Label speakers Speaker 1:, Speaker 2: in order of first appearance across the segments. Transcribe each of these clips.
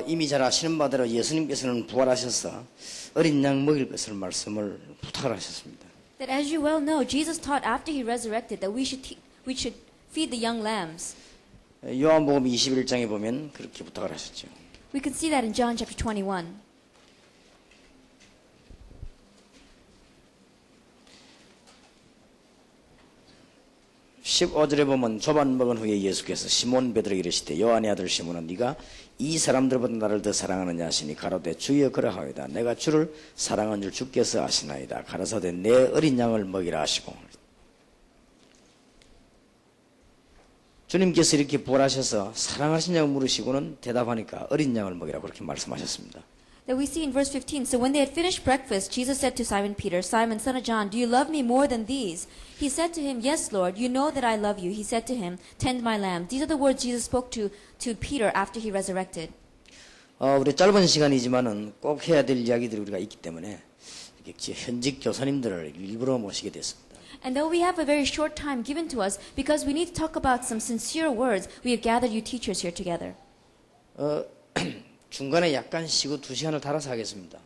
Speaker 1: 이미 잘 아시는 바대로 예수님께서는 부활하셔서 어린 양 먹일 것을 말씀을 부탁을 하셨습니다.
Speaker 2: That as you well know, Jesus taught after he resurrected that we should feed the young lambs.
Speaker 1: 요한복음 21장에 보면 그렇게 부탁을 하셨죠.
Speaker 2: We can see that in John chapter 21.
Speaker 1: 15절에 보면 조반 먹은 후에 예수께서 시몬 베드로에게 이르시되 요한의 아들 시몬아 네가 이 사람들보다 나를 더 사랑하느냐 하시니 가로되 주여 그러하오이다. 내가 주를 사랑한 줄 주께서 아시나이다. 가라사대 내 어린 양을 먹이라 하시고 주님께서 이렇게 부활하셔서 사랑하시냐고 물으시고는 대답하니까 어린 양을 먹이라 그렇게 말씀하셨습니다.
Speaker 2: That we see in verse 15. So when they had finished breakfast, Jesus said to Simon Peter, Simon, son of John, do you love me more than these? He said to him, Yes, Lord, you know that I love you. He said to him, Tend my lambs. These are the words Jesus spoke to Peter after he resurrected.
Speaker 1: 우리 짧은 시간이지만은 꼭 해야 될 이야기들이 우리가 있기 때문에 현직 교사님들을 일부러 모시게 됐습니다.
Speaker 2: And though we have a very short time given to us, because we need to talk about some sincere words, we have gathered you teachers here together.
Speaker 1: 중간에 약간 쉬고 2시간을 달아서 하겠습니다.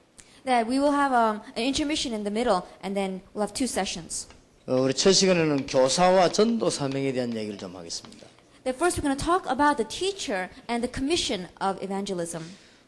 Speaker 2: That we will have an intermission in the middle, and then we'll have 2 sessions.
Speaker 1: 우리 첫 시간에는 교사와 전도 사명에 대한 얘기를 좀 하겠습니다.
Speaker 2: That first we're going to talk about the teacher and the commission of evangelism.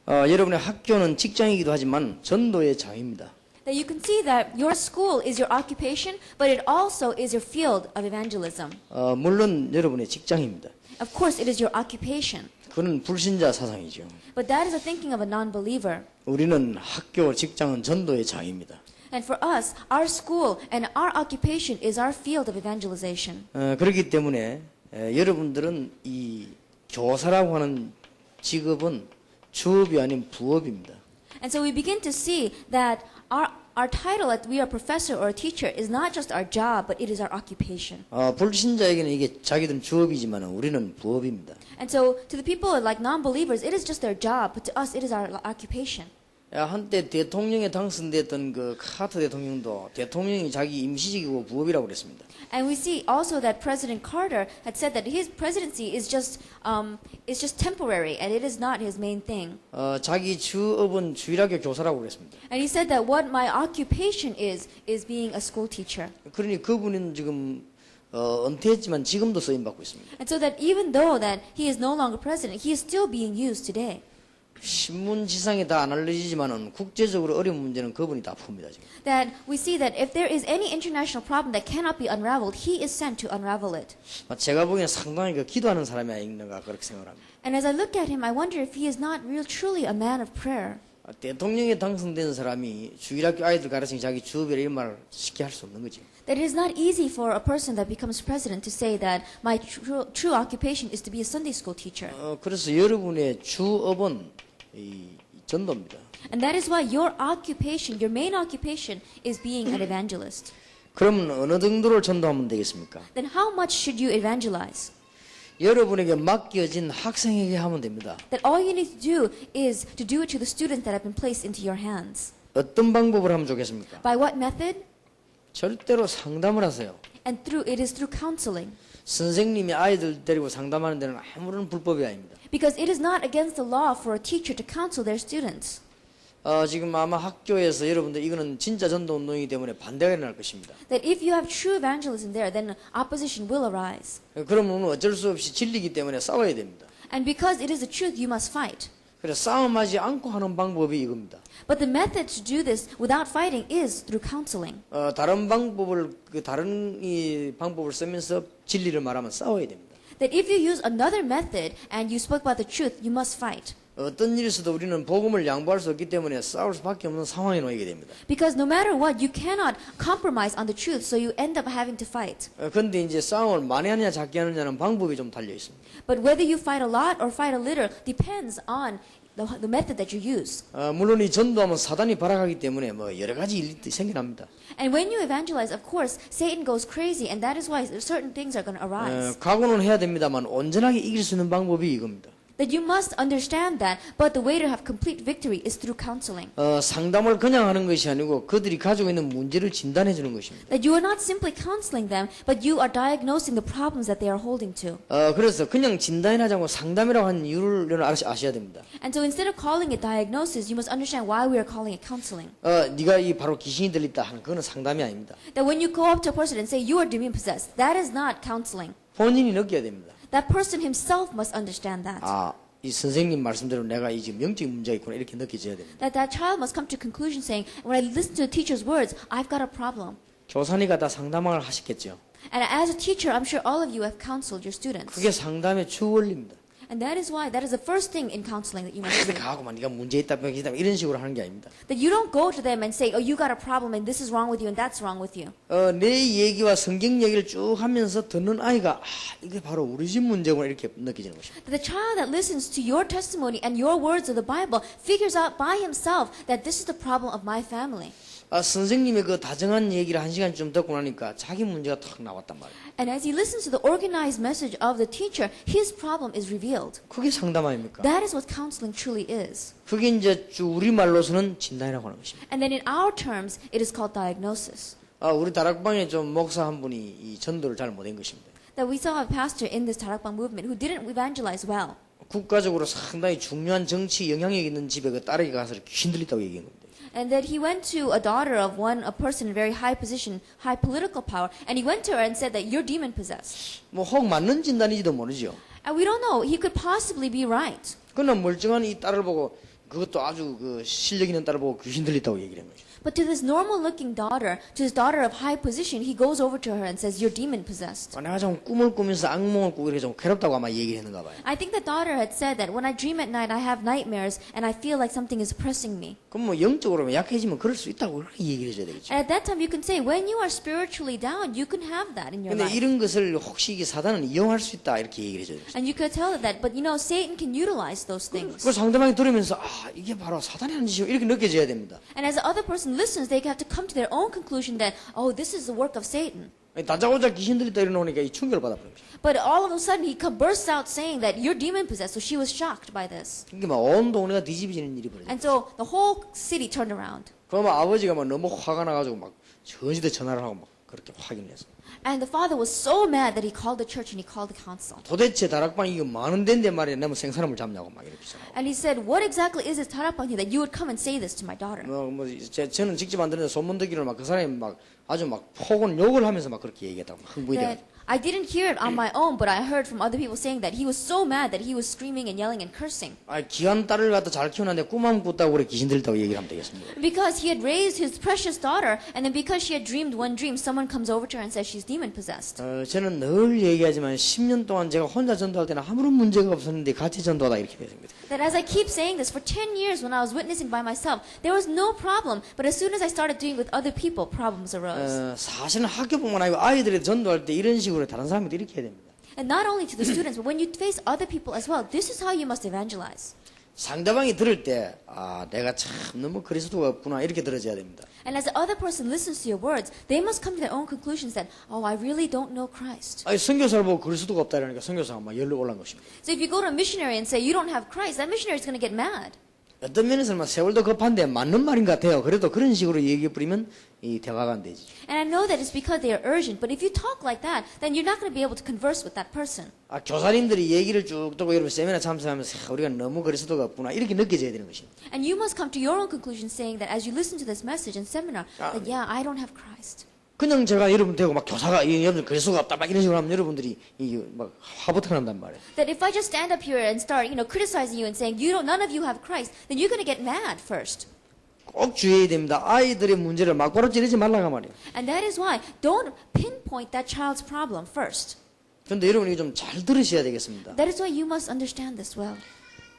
Speaker 1: 여러분의 학교는 직장이기도 하지만 전도의 장입니다.
Speaker 2: That you can see that your school is your occupation, but it also is your field of evangelism.
Speaker 1: 물론 여러분의 직장입니다.
Speaker 2: Of course, it is your occupation.
Speaker 1: 그는 불신자 사상이죠.
Speaker 2: But that is the thinking of a non-believer.
Speaker 1: 우리는 학교, 직장은 전도의 장입니다.
Speaker 2: And for us, our school and our occupation is our field of evangelization.
Speaker 1: 그렇기 때문에 여러분들은 이 교사라고 하는 직업은 주업이 아닌 부업입니다.
Speaker 2: And so we begin to see that our title that we are professor or a teacher is not just our job, but it is our occupation.
Speaker 1: 불신자에게는 이게 자기들은 주업이지만 우리는 부업입니다.
Speaker 2: And so to the people like non-believers, it is just their job, but to us it is our occupation.
Speaker 1: 한때 대통령에 당선됐던 그 카터 대통령도 대통령이 자기 임시직이고 부업이라고 그랬습니다.
Speaker 2: And we see also that President Carter had said that his presidency is just temporary and it is not his main thing.
Speaker 1: 자기 주업은 주일학교 교사라고 그랬습니다.
Speaker 2: And he said that what my occupation is being a school teacher.
Speaker 1: 그러니 그분은 지금 은퇴했지만 지금도 쓰임 받고 있습니다.
Speaker 2: And so that even though that he is no longer president, he is still being used today.
Speaker 1: 신문 지상에 다 안 알려지지만은 국제적으로 어려운 문제는 그분이 다 풉니다 지금.
Speaker 2: That we see that if there is any international problem that cannot be unraveled, he is sent to unravel it.
Speaker 1: 제가 보기에는 상당히 기도하는 사람이 아닌가 그렇게 생각합니다.
Speaker 2: And as I look at him, I wonder if he is not truly a man of prayer.
Speaker 1: 대통령에 당선된 사람이 주일학교 아이들 가르치는 자기 주업이라 이런 말을 쉽게 할 수 없는 거죠.
Speaker 2: That it is not easy for a person that becomes president to say that my true occupation is to be a Sunday school teacher.
Speaker 1: 그래서 여러분의 주업은 이 전도입니다.
Speaker 2: And that is why your occupation, your main occupation, is being an evangelist.
Speaker 1: 그러면 어느 정도를 전도하면 되겠습니까?
Speaker 2: Then how much should you evangelize?
Speaker 1: 여러분에게 맡겨진 학생에게 하면 됩니다.
Speaker 2: That all you need to do is to do it to the students that have been placed into your hands.
Speaker 1: 어떤 방법을 하면 좋겠습니까?
Speaker 2: By what method?
Speaker 1: 절대로 상담을 하세요.
Speaker 2: And it is through counseling.
Speaker 1: 선생님이 아이들 데리고 상담하는 데는 아무런 불법이 아닙니다.
Speaker 2: Because it is not against the law for a teacher to counsel their students.
Speaker 1: 지금 아마 학교에서 여러분들 이거는 진짜 전도 운동이기 때문에 반대가 일어날 것입니다.
Speaker 2: That if you have true evangelism there, then opposition will arise.
Speaker 1: 그러면 어쩔 수 없이 진리이기 때문에 싸워야 됩니다.
Speaker 2: And because it is the truth, you must fight.
Speaker 1: 그래서 싸움하지 않고 하는 방법이 이겁니다.
Speaker 2: But the method to do this without fighting is through counseling.
Speaker 1: 다른 방법을 쓰면서 진리를 말하면 싸워야 됩니다.
Speaker 2: That if you use another method and you spoke about the truth, you must fight.
Speaker 1: 어떤 일에서도 우리는 복음을 양보할 수 없기 때문에 싸울 수밖에 없는 상황에 놓이게 됩니다.
Speaker 2: Because no matter what, you cannot compromise on the truth, so you end up having to fight.
Speaker 1: 그런데 이제 싸움을 많이 하느냐 작게 하느냐는 방법이 좀 달려 있습니다.
Speaker 2: But whether you fight a lot or fight a little depends on the method that you use.
Speaker 1: 물론 이 전도하면 사단이 발악하기 때문에 여러 가지 일이 생겨납니다.
Speaker 2: And when you evangelize, of course, Satan goes crazy, and that is why certain things are going to arise.
Speaker 1: 각오는 해야 됩니다만 온전하게 이길 수 있는 방법이 이겁니다.
Speaker 2: That you must understand that, but the way to have complete victory is through counseling.
Speaker 1: 상담을 그냥 하는 것이 아니고 그들이 가지고 있는 문제를 진단해 주는 것입니다.
Speaker 2: That you are not simply counseling them, but you are diagnosing the problems that they are holding to.
Speaker 1: 그래서 그냥 진단이라지 않고 상담이라고 하는 이유를 아셔야 됩니다.
Speaker 2: And so instead of calling it diagnosis, you must understand why we are calling it counseling.
Speaker 1: 네가 이 바로 귀신이 들렸다 하는 그거는 상담이 아닙니다.
Speaker 2: That when you go up to a person and say you are demon possessed, that is not counseling.
Speaker 1: 본인이 느껴야 됩니다.
Speaker 2: That person himself must understand that.
Speaker 1: 이 선생님 말씀대로 내가 이 지금 영적인 문제가 있구나 이렇게 느껴져야 됩니다.
Speaker 2: That child must come to conclusion saying, when I listen to the teacher's words, I've got a problem.
Speaker 1: 교사니까 다 상담을 하셨겠죠.
Speaker 2: And as a teacher, I'm sure all of you have counseled your students.
Speaker 1: 그게 상담의 주 원리입니다.
Speaker 2: And that is the first thing in counseling that you must do.
Speaker 1: 가고만 네가 문제 있다 병이 있다 이런 식으로 하는 게 아닙니다.
Speaker 2: That you don't go to them and say, oh, you got a problem and this is wrong with you and that's wrong with you.
Speaker 1: 내 얘기와 성경 얘기를 쭉 하면서 듣는 아이가 이게 바로 우리 집 문제구나 이렇게 느껴지는 것입니다.
Speaker 2: That the child that listens to your testimony and your words of the Bible figures out by himself that this is the problem of my family.
Speaker 1: 선생님의 그 다정한 얘기를 1시간 좀 듣고 나니까 자기 문제가 탁 나왔단 말이에요.
Speaker 2: And as he listens to the organized message of the teacher, his problem is revealed.
Speaker 1: 그게 상담 아닙니까?
Speaker 2: That is what counseling truly is.
Speaker 1: 그게 이제 우리말로서는 진단이라고 하는 것입니다.
Speaker 2: And then in our terms, it is called diagnosis.
Speaker 1: 우리 다락방에 좀 목사 한 분이 이 전도를 잘 못한 것입니다.
Speaker 2: That we saw a pastor in this Tarakbang movement who didn't evangelize well.
Speaker 1: 국가적으로 상당히 중요한 정치 영향력 있는 집에 그 딸에게 가서 귀신 들렸다고 얘기한 겁니다.
Speaker 2: And that he went to a daughter of a person in very high position, high political power, and he went to her and said that you're demon possessed.
Speaker 1: 혹 맞는 진단인지도 모르죠.
Speaker 2: And we don't know. He could possibly be right.
Speaker 1: 그러나 멀쩡한 이 딸을 보고 그것도 아주 그 실력 있는 딸을 보고 귀신 들렸다고 얘기를 한 거죠.
Speaker 2: But to this normal-looking daughter, to his daughter of high position, he goes over to her and says, "You're demon-possessed."
Speaker 1: 내가 좀 꿈을 꾸면서 악몽을 꾸고 이렇게 좀 괴롭다고 아마 얘기를 했는가 봐요.
Speaker 2: I think the daughter had said that when I dream at night, I have nightmares and I feel like something is oppressing me.
Speaker 1: 그럼 뭐 영적으로 약해지면 그럴 수 있다고 그렇게 얘기를 해줘야 되겠죠.
Speaker 2: And at that time, you can say, when you are spiritually down, you can have that in your
Speaker 1: 근데
Speaker 2: life.
Speaker 1: 이런 것을 혹시 이게 사단은 이용할 수 있다 이렇게 얘기를 해줘야 되겠죠.
Speaker 2: And you could tell her that, but you know, Satan can utilize those things.
Speaker 1: 그 상대방이 들으면서 이게 바로 사단이 하는 짓이고 이렇게 느껴져야 됩니다.
Speaker 2: And as the other person listens, they have to come to their own conclusion that, oh, this is the work of Satan.
Speaker 1: 다짜고짜 귀신 들렸다 이러니까 이 충격을 받아버린 거죠.
Speaker 2: But all of a sudden, he bursts out saying that you're demon possessed. So she was shocked by this.
Speaker 1: 이게 막 온 동네가 뒤집어지는 일이 벌어져.
Speaker 2: And so the whole city turned around.
Speaker 1: 그러면 아버지가 막 너무 화가 나가지고 막 전시대 전화를 하고 막 그렇게 확인을 했어.
Speaker 2: And the father was so mad that he called the church and he called the council.
Speaker 1: 도대체 다락방이 이거 많은 데인데 말이야. 내가 뭐 생사람을 잡냐고 막 이렇게 생각하고.
Speaker 2: And he said, what exactly is this tarakbang that you would come and say this to my daughter?
Speaker 1: 저는 직접 안 들었는데 소문 듣기로 막 그 사람이 막 아주 막 폭언 욕을 하면서 막 그렇게 얘기했다고 막 흥분이
Speaker 2: That
Speaker 1: 돼가지고.
Speaker 2: I didn't hear it on my own, but I heard from other people saying that he was so mad that he was screaming and yelling and cursing.
Speaker 1: 귀한 딸을 갖다 잘 키워놨는데 꿈만 꿨다고 그래 귀신 들렸다고 얘기를 하면 되겠습니다.
Speaker 2: Because he had raised his precious daughter, and then because she had dreamed one dream, someone comes over to her and says she's demon possessed.
Speaker 1: 저는 늘 얘기하지만 10년 동안 제가 혼자 전도할 때는 아무런 문제가 없었는데 같이 전도하다 이렇게 됐습니다.
Speaker 2: That as I keep saying this, for 10 years when I was witnessing by myself, there was no problem. But as soon as I started doing it with other people, problems arose.
Speaker 1: 사실은 학교뿐만 아니고 아이들이 전도할 때 이런 식으로 다른 사람들이 이렇게 해야 됩니다.
Speaker 2: And not only to the students, but when you face other people as well, this is how you must evangelize.
Speaker 1: 상대방이 들을 때 내가 참 너무 그리스도가 없구나 이렇게 들어줘야 됩니다.
Speaker 2: And as the other person listens to your words, they must come to their own conclusions that, oh, I really don't know Christ.
Speaker 1: 선교사를 보고 그리스도가 없다 이러니까 선교사가 막 열로 올라온 것입니다.
Speaker 2: So if you go to a missionary and say you don't have Christ, that missionary is going to get mad.
Speaker 1: 어떤 면에서는 막 세월도 급한데 맞는 말인 것 같아요. 그래도 그런 식으로 얘기해 버리면 이 대화가 안 되지.
Speaker 2: And I know that it's because they are urgent, but if you talk like that, then you're not going to be able to converse with that person.
Speaker 1: 교사님들이 얘기를 쭉 듣고 여러분 세미나 참석하면서 우리가 너무 그리스도가 없구나 이렇게 느껴져야 되는 것입니다.
Speaker 2: And you must come to your own conclusion saying that as you listen to this message and seminar, that yeah, I don't have Christ.
Speaker 1: 그냥 제가 여러분 되고 막 교사가 여러분 그리스도가 없다 막 이런 식으로 하면 여러분들이 막 화부터 난단 말이에요.
Speaker 2: That if I just stand up here and start, criticizing you and saying none of you have Christ, then you're going to get mad first.
Speaker 1: 꼭 주의해야 됩니다. 아이들의 문제를 막바로 찌르지 말라가 말이에요.
Speaker 2: And that is why don't pinpoint that child's problem first.
Speaker 1: 그런데 여러분이 좀 잘 들으셔야 되겠습니다.
Speaker 2: That is why you must understand this well.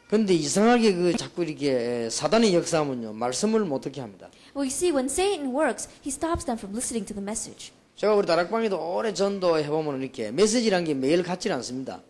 Speaker 1: 그런데 이상하게 자꾸 이렇게 사단의 역사하면요 말씀을 못 듣게 합니다.
Speaker 2: Well, you see, when Satan works, he stops them from listening to the message.
Speaker 1: 제가 우리 다락방에도 오래 전도해 보면 이렇게 메시지란 게 매일 같지는 않습니다.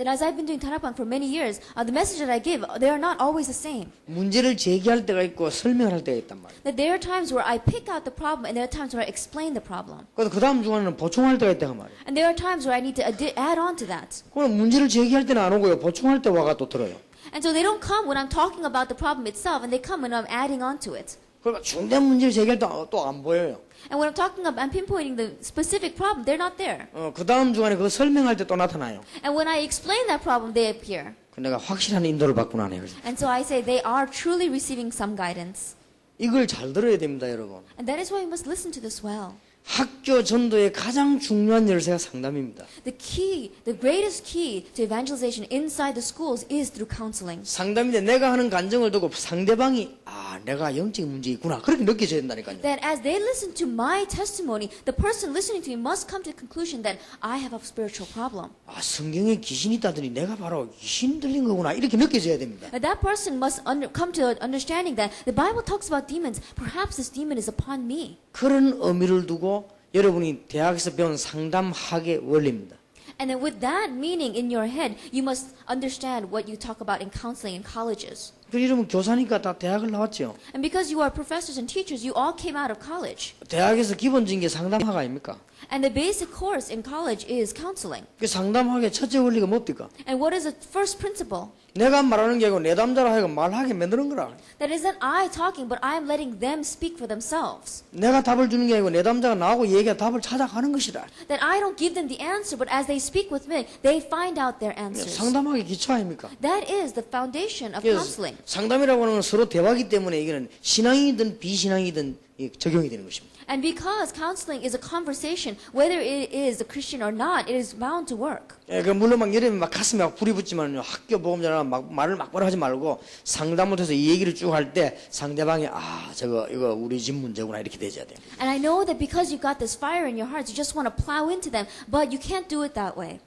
Speaker 2: that as I've been doing Thanakpan for many years, the message that I give, they are not always the same.
Speaker 1: 문제를 제기할 때가 있고 설명을 할 때가 있단 말이에요.
Speaker 2: That there are times where I pick out the problem and there are times where I explain the problem.
Speaker 1: 그래서 그 다음 주간에는 보충할 때가 있단 말이에요.
Speaker 2: And there are times where I need to add on to that.
Speaker 1: 그럼 문제를 제기할 때는 안 오고요. 보충할 때 와가 또 들어요.
Speaker 2: And so they don't come when I'm talking about the problem itself, and they come when I'm adding on to it.
Speaker 1: 그러니까 중대한 문제를 제기할 때 또 안 보여요.
Speaker 2: And when I'm talking about, I'm pinpointing the specific problem, they're not there.
Speaker 1: 그 다음 주간에 그거 설명할 때 또 나타나요.
Speaker 2: And when I explain that problem, they appear.
Speaker 1: 내가 확실한 인도를 받구나 하네요.
Speaker 2: And so I say they are truly receiving some guidance.
Speaker 1: 이걸 잘 들어야 됩니다, 여러분.
Speaker 2: And that is why you must listen to this well.
Speaker 1: 학교 전도의 가장 중요한 열쇠가 상담입니다.
Speaker 2: The greatest key to evangelization inside the schools is through counseling.
Speaker 1: 상담인데 내가 하는 간증을 듣고 상대방이 내가 영적인 문제 있구나 그렇게 느껴져야 된다니까요.
Speaker 2: That as they listen to my testimony, the person listening to me must come to the conclusion that I have a spiritual problem.
Speaker 1: 성경에 귀신이 있다더니 내가 바로 귀신 들린 거구나 이렇게 느껴져야 됩니다.
Speaker 2: That person must come to understanding that the Bible talks about demons. Perhaps this demon is upon me.
Speaker 1: 그런 의미를 두고 여러분이 대학에서 배운 상담학의 원리입니다.
Speaker 2: And then with that meaning in your head, you must understand what you talk about in counseling in colleges.
Speaker 1: 여러분 교사니까 다 대학을 나왔죠.
Speaker 2: And because you are professors and teachers, you all came out of college.
Speaker 1: 대학에서 기본적인 게 상담학 아닙니까?
Speaker 2: And the basic course in college is counseling.
Speaker 1: 그 상담학의 첫째 원리가 뭡니까?
Speaker 2: And what is the first principle?
Speaker 1: 내가 말하는 게 아니고 내담자로 하여금 말하게 만드는 거라.
Speaker 2: That isn't I talking, but I am letting them speak for themselves.
Speaker 1: 내가 답을 주는 게 아니고 내담자가 나하고 얘기가 답을 찾아가는 것이라.
Speaker 2: That I don't give them the answer, but as they speak with me, they find out their answers.
Speaker 1: 상담학의 기초 아닙니까?
Speaker 2: That is the foundation of counseling.
Speaker 1: 상담이라고 하는 건 서로 대화이기 때문에 이거는 신앙이든 비신앙이든 적용이 되는 것입니다.
Speaker 2: And because counseling is a conversation, whether it is a Christian or not, it is bound to work.
Speaker 1: 물론 막 여름에 막 가슴에 막 불이 붙지만 학교 보험자나 막 말을 막바로 하지 말고 상담을 해서 이 얘기를 쭉 할 때 상대방이 이거 우리 집 문제구나 이렇게 되져야 돼요.
Speaker 2: And I know that because you've got this fire in your hearts, you just want to plow into them, but you can't do it that way.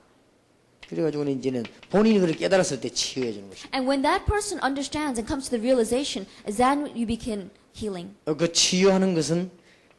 Speaker 1: 그래가지고 이제는 본인이 그걸 깨달았을 때 치유해 주는 것입니다.
Speaker 2: And when that person understands and comes to the realization, then you begin healing.
Speaker 1: 그 치유하는 것은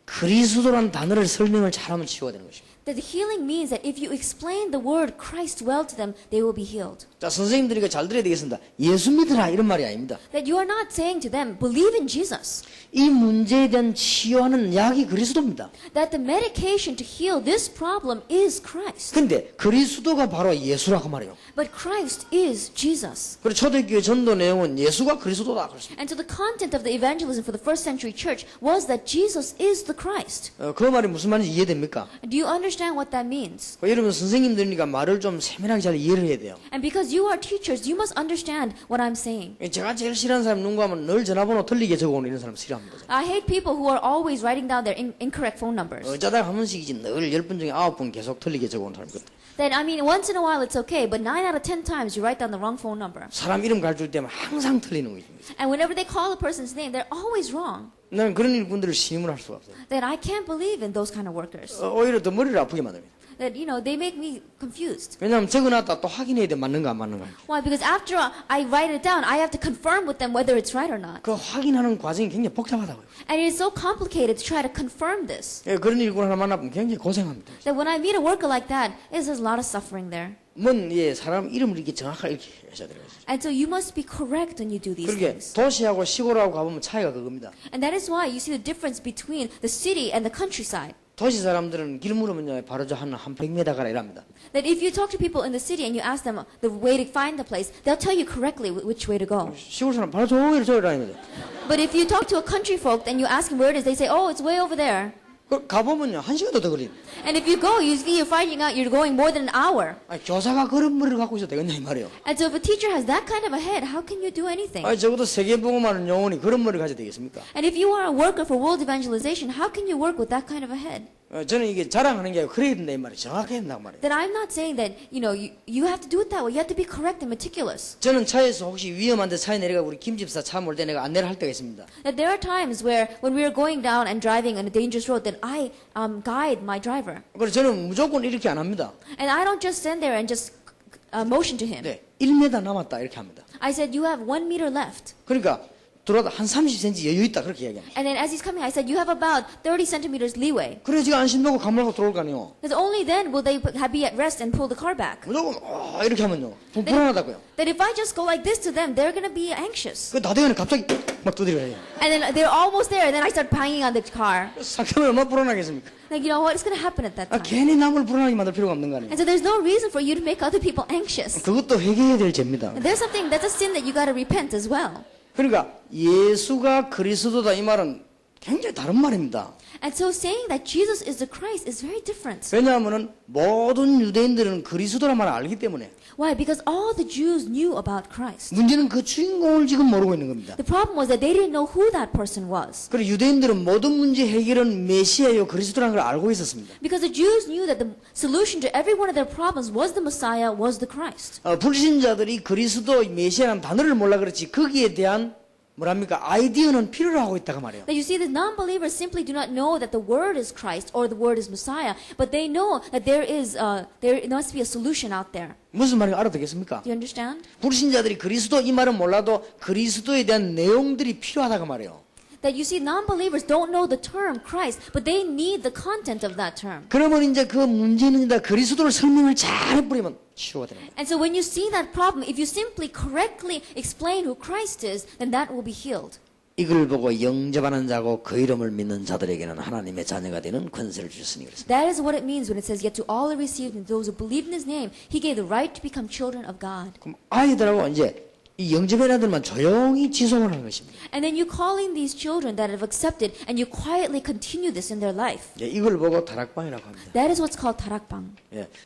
Speaker 1: 그리스도라는 단어를 설명을 잘하면 치유가 되는 것입니다.
Speaker 2: That the healing means that if you explain the word Christ well to them, they will be healed.
Speaker 1: 자, 선생님들이 잘 들어야 되겠습니다. 예수 믿으라 이런 말이 아닙니다.
Speaker 2: That you are not saying to them, believe in Jesus.
Speaker 1: 이 문제에 대한 치유하는 약이 그리스도입니다.
Speaker 2: That the medication to heal this problem is Christ.
Speaker 1: 근데 그리스도가 바로 예수라고 말해요.
Speaker 2: But Christ is Jesus.
Speaker 1: 그리고 초대교회 전도 내용은 예수가 그리스도다 그랬습니다.
Speaker 2: And so the content of the evangelism for the first century church was that Jesus is the Christ.
Speaker 1: 그 말이 무슨 말인지 이해됩니까?
Speaker 2: Do you understand what that means?
Speaker 1: 여러분 선생님들이니까 말을 좀 세밀하게 잘 이해를 해야 돼요.
Speaker 2: And because you are teachers, you must understand what I'm saying.
Speaker 1: 제가 제일 싫어하는 사람 누군가 하면 늘 전화번호 틀리게 적어오는 이런 사람 싫어합니다.
Speaker 2: I hate people who are always writing down their incorrect phone numbers.
Speaker 1: 어쩌다 한 번씩이지 늘 10분 중에 9분 계속 틀리게 적어오는 사람이거든.
Speaker 2: That, I mean, once in a while it's okay, but 9 out of 10 times you write down the wrong phone number.
Speaker 1: 사람 이름 가르칠 때면 항상 틀리는 거죠.
Speaker 2: And whenever they call a person's name, they're always wrong.
Speaker 1: 나는 그런 일꾼들을 신임을 할 수가 없어요.
Speaker 2: That I can't believe in those kind of workers.
Speaker 1: 오히려 더 머리를 아프게 만듭니다.
Speaker 2: That, they make me confused.
Speaker 1: 왜냐하면 적어놨다 또 확인해야 돼 맞는가 안 맞는가.
Speaker 2: Why? Because after I write it down, I have to confirm with them whether it's right or not.
Speaker 1: 그 확인하는 과정이 굉장히 복잡하다고요.
Speaker 2: And it is so complicated to try to confirm this.
Speaker 1: 그런 일꾼 하나 만나면 굉장히 고생합니다.
Speaker 2: That when I meet a worker like that, there's a lot of suffering there.
Speaker 1: 사람 이름을 이렇게 정확하게 이렇게 하셔야 돼요.
Speaker 2: And so you must be correct when you do these
Speaker 1: 그렇게
Speaker 2: things.
Speaker 1: 도시하고 시골하고 가보면 차이가 그겁니다.
Speaker 2: And that is why you see the difference between the city and the countryside.
Speaker 1: 도시 사람들은 길 물으면요 바로 한 100m 가라 이랍니다.
Speaker 2: That if you talk to people in the city and you ask them the way to find the place, they'll tell you correctly which way to go.
Speaker 1: 시골 사람 바로 저기로 다닙니다.
Speaker 2: But if you talk to a country folk and you ask them where it is, they say, oh, it's way over there.
Speaker 1: 가보면요 1시간도 더 걸립니다.
Speaker 2: And if you go, you're finding out you're going more than an hour.
Speaker 1: 교사가 그런 머리를 갖고 있어도 되겠냐 이 말이에요.
Speaker 2: And so if a teacher has that kind of a head, how can you do anything?
Speaker 1: 적어도 세계복음하는 영혼이 그런 머리를 가져야 되겠습니까?
Speaker 2: And if you are a worker for world evangelization, how can you work with that kind of a head?
Speaker 1: 저는 이게 자랑하는 게 아니고 그래야 된다 이 말이에요. 정확해야 된다고 말이에요.
Speaker 2: Then I'm not saying that, you have to do it that way. You have to be correct and meticulous.
Speaker 1: 저는 차에서 혹시 위험한데 차에 내려가 우리 김집사 차 몰 때 내가 안내를 할 때가 있습니다.
Speaker 2: That there are times where when we are going down and driving on a dangerous road, then I guide my driver.
Speaker 1: 그래서 저는 무조건 이렇게 안 합니다.
Speaker 2: And I don't just stand there and just motion to him.
Speaker 1: 네, 1m 남았다 이렇게 합니다.
Speaker 2: I said, you have 1 meter left.
Speaker 1: 그러니까 들어와도 한 30cm 여유 있다 그렇게 이야기합니다.
Speaker 2: And then as he's coming, I said, you have about 30 centimeters leeway.
Speaker 1: 그래 지가 안심하고 가물고 들어올 거 아니에요.
Speaker 2: Because only then will they be at rest and pull the car back.
Speaker 1: 무조건 이렇게 하면요 불안하다고요.
Speaker 2: That if I just go like this to them, they're going to be anxious.
Speaker 1: 그 나대가는 갑자기 막 두드려요.
Speaker 2: And then they're almost there, and then I start banging on the car.
Speaker 1: 상대방이 얼마나 불안하겠습니까?
Speaker 2: Like, you know what? It's going to happen at that time.
Speaker 1: 괜히 남을 불안하게 만들 필요가 없는 거 아니에요.
Speaker 2: And so there's no reason for you to make other people anxious.
Speaker 1: 그것도 회개해야 될 죄입니다.
Speaker 2: And there's something, that's a sin that you got to repent as well.
Speaker 1: 그러니까 예수가 그리스도다 이 말은 굉장히 다른 말입니다.
Speaker 2: And so saying that Jesus is the Christ is very different.
Speaker 1: 왜냐하면 모든 유대인들은 그리스도란 말을 알기 때문에.
Speaker 2: Why? Because all the Jews knew about Christ.
Speaker 1: 문제는 그 주인공을 지금 모르고 있는 겁니다.
Speaker 2: The problem was that they didn't know who that person was.
Speaker 1: 그리고 유대인들은 모든 문제 해결은 메시아요 그리스도라는 걸 알고 있었습니다.
Speaker 2: Because the Jews knew that the solution to every one of their problems was the Messiah, was the Christ.
Speaker 1: 불신자들이 그리스도 메시아라는 단어를 몰라 그렇지 거기에 대한 뭐랍니까 아이디어는 필요로 하고 있다고 말해요.
Speaker 2: Now you see, the non-believers simply do not know that the word is Christ or the word is Messiah, but they know that there must be a solution out there.
Speaker 1: 무슨 말인지 알아듣겠습니까?
Speaker 2: Do you understand?
Speaker 1: 불신자들이 그리스도 이 말은 몰라도 그리스도에 대한 내용들이 필요하다고 말해요.
Speaker 2: That you see, non-believers don't know the term Christ, but they need the content of that term.
Speaker 1: 그러면 이제 그 문제는 이제 그리스도를 설명을 잘 해버리면 치유가 되는 거예요.
Speaker 2: And so when you see that problem, if you simply correctly explain who Christ is, then that will be healed.
Speaker 1: 이걸 보고 영접하는 자고 그 이름을 믿는 자들에게는 하나님의 자녀가 되는 권세를 주셨으니 그랬습니다.
Speaker 2: That is what it means when it says, yet to all who received and those who believed in his name, he gave the right to become children of God.
Speaker 1: 그럼 아이들하고 이제 이 영접의 아들만 조용히 지속을 하는 것입니다.
Speaker 2: And then you call in these children that have accepted and you quietly continue this in their life.
Speaker 1: 이걸 보고 다락방이라고 합니다.
Speaker 2: That is what's called tarakbang.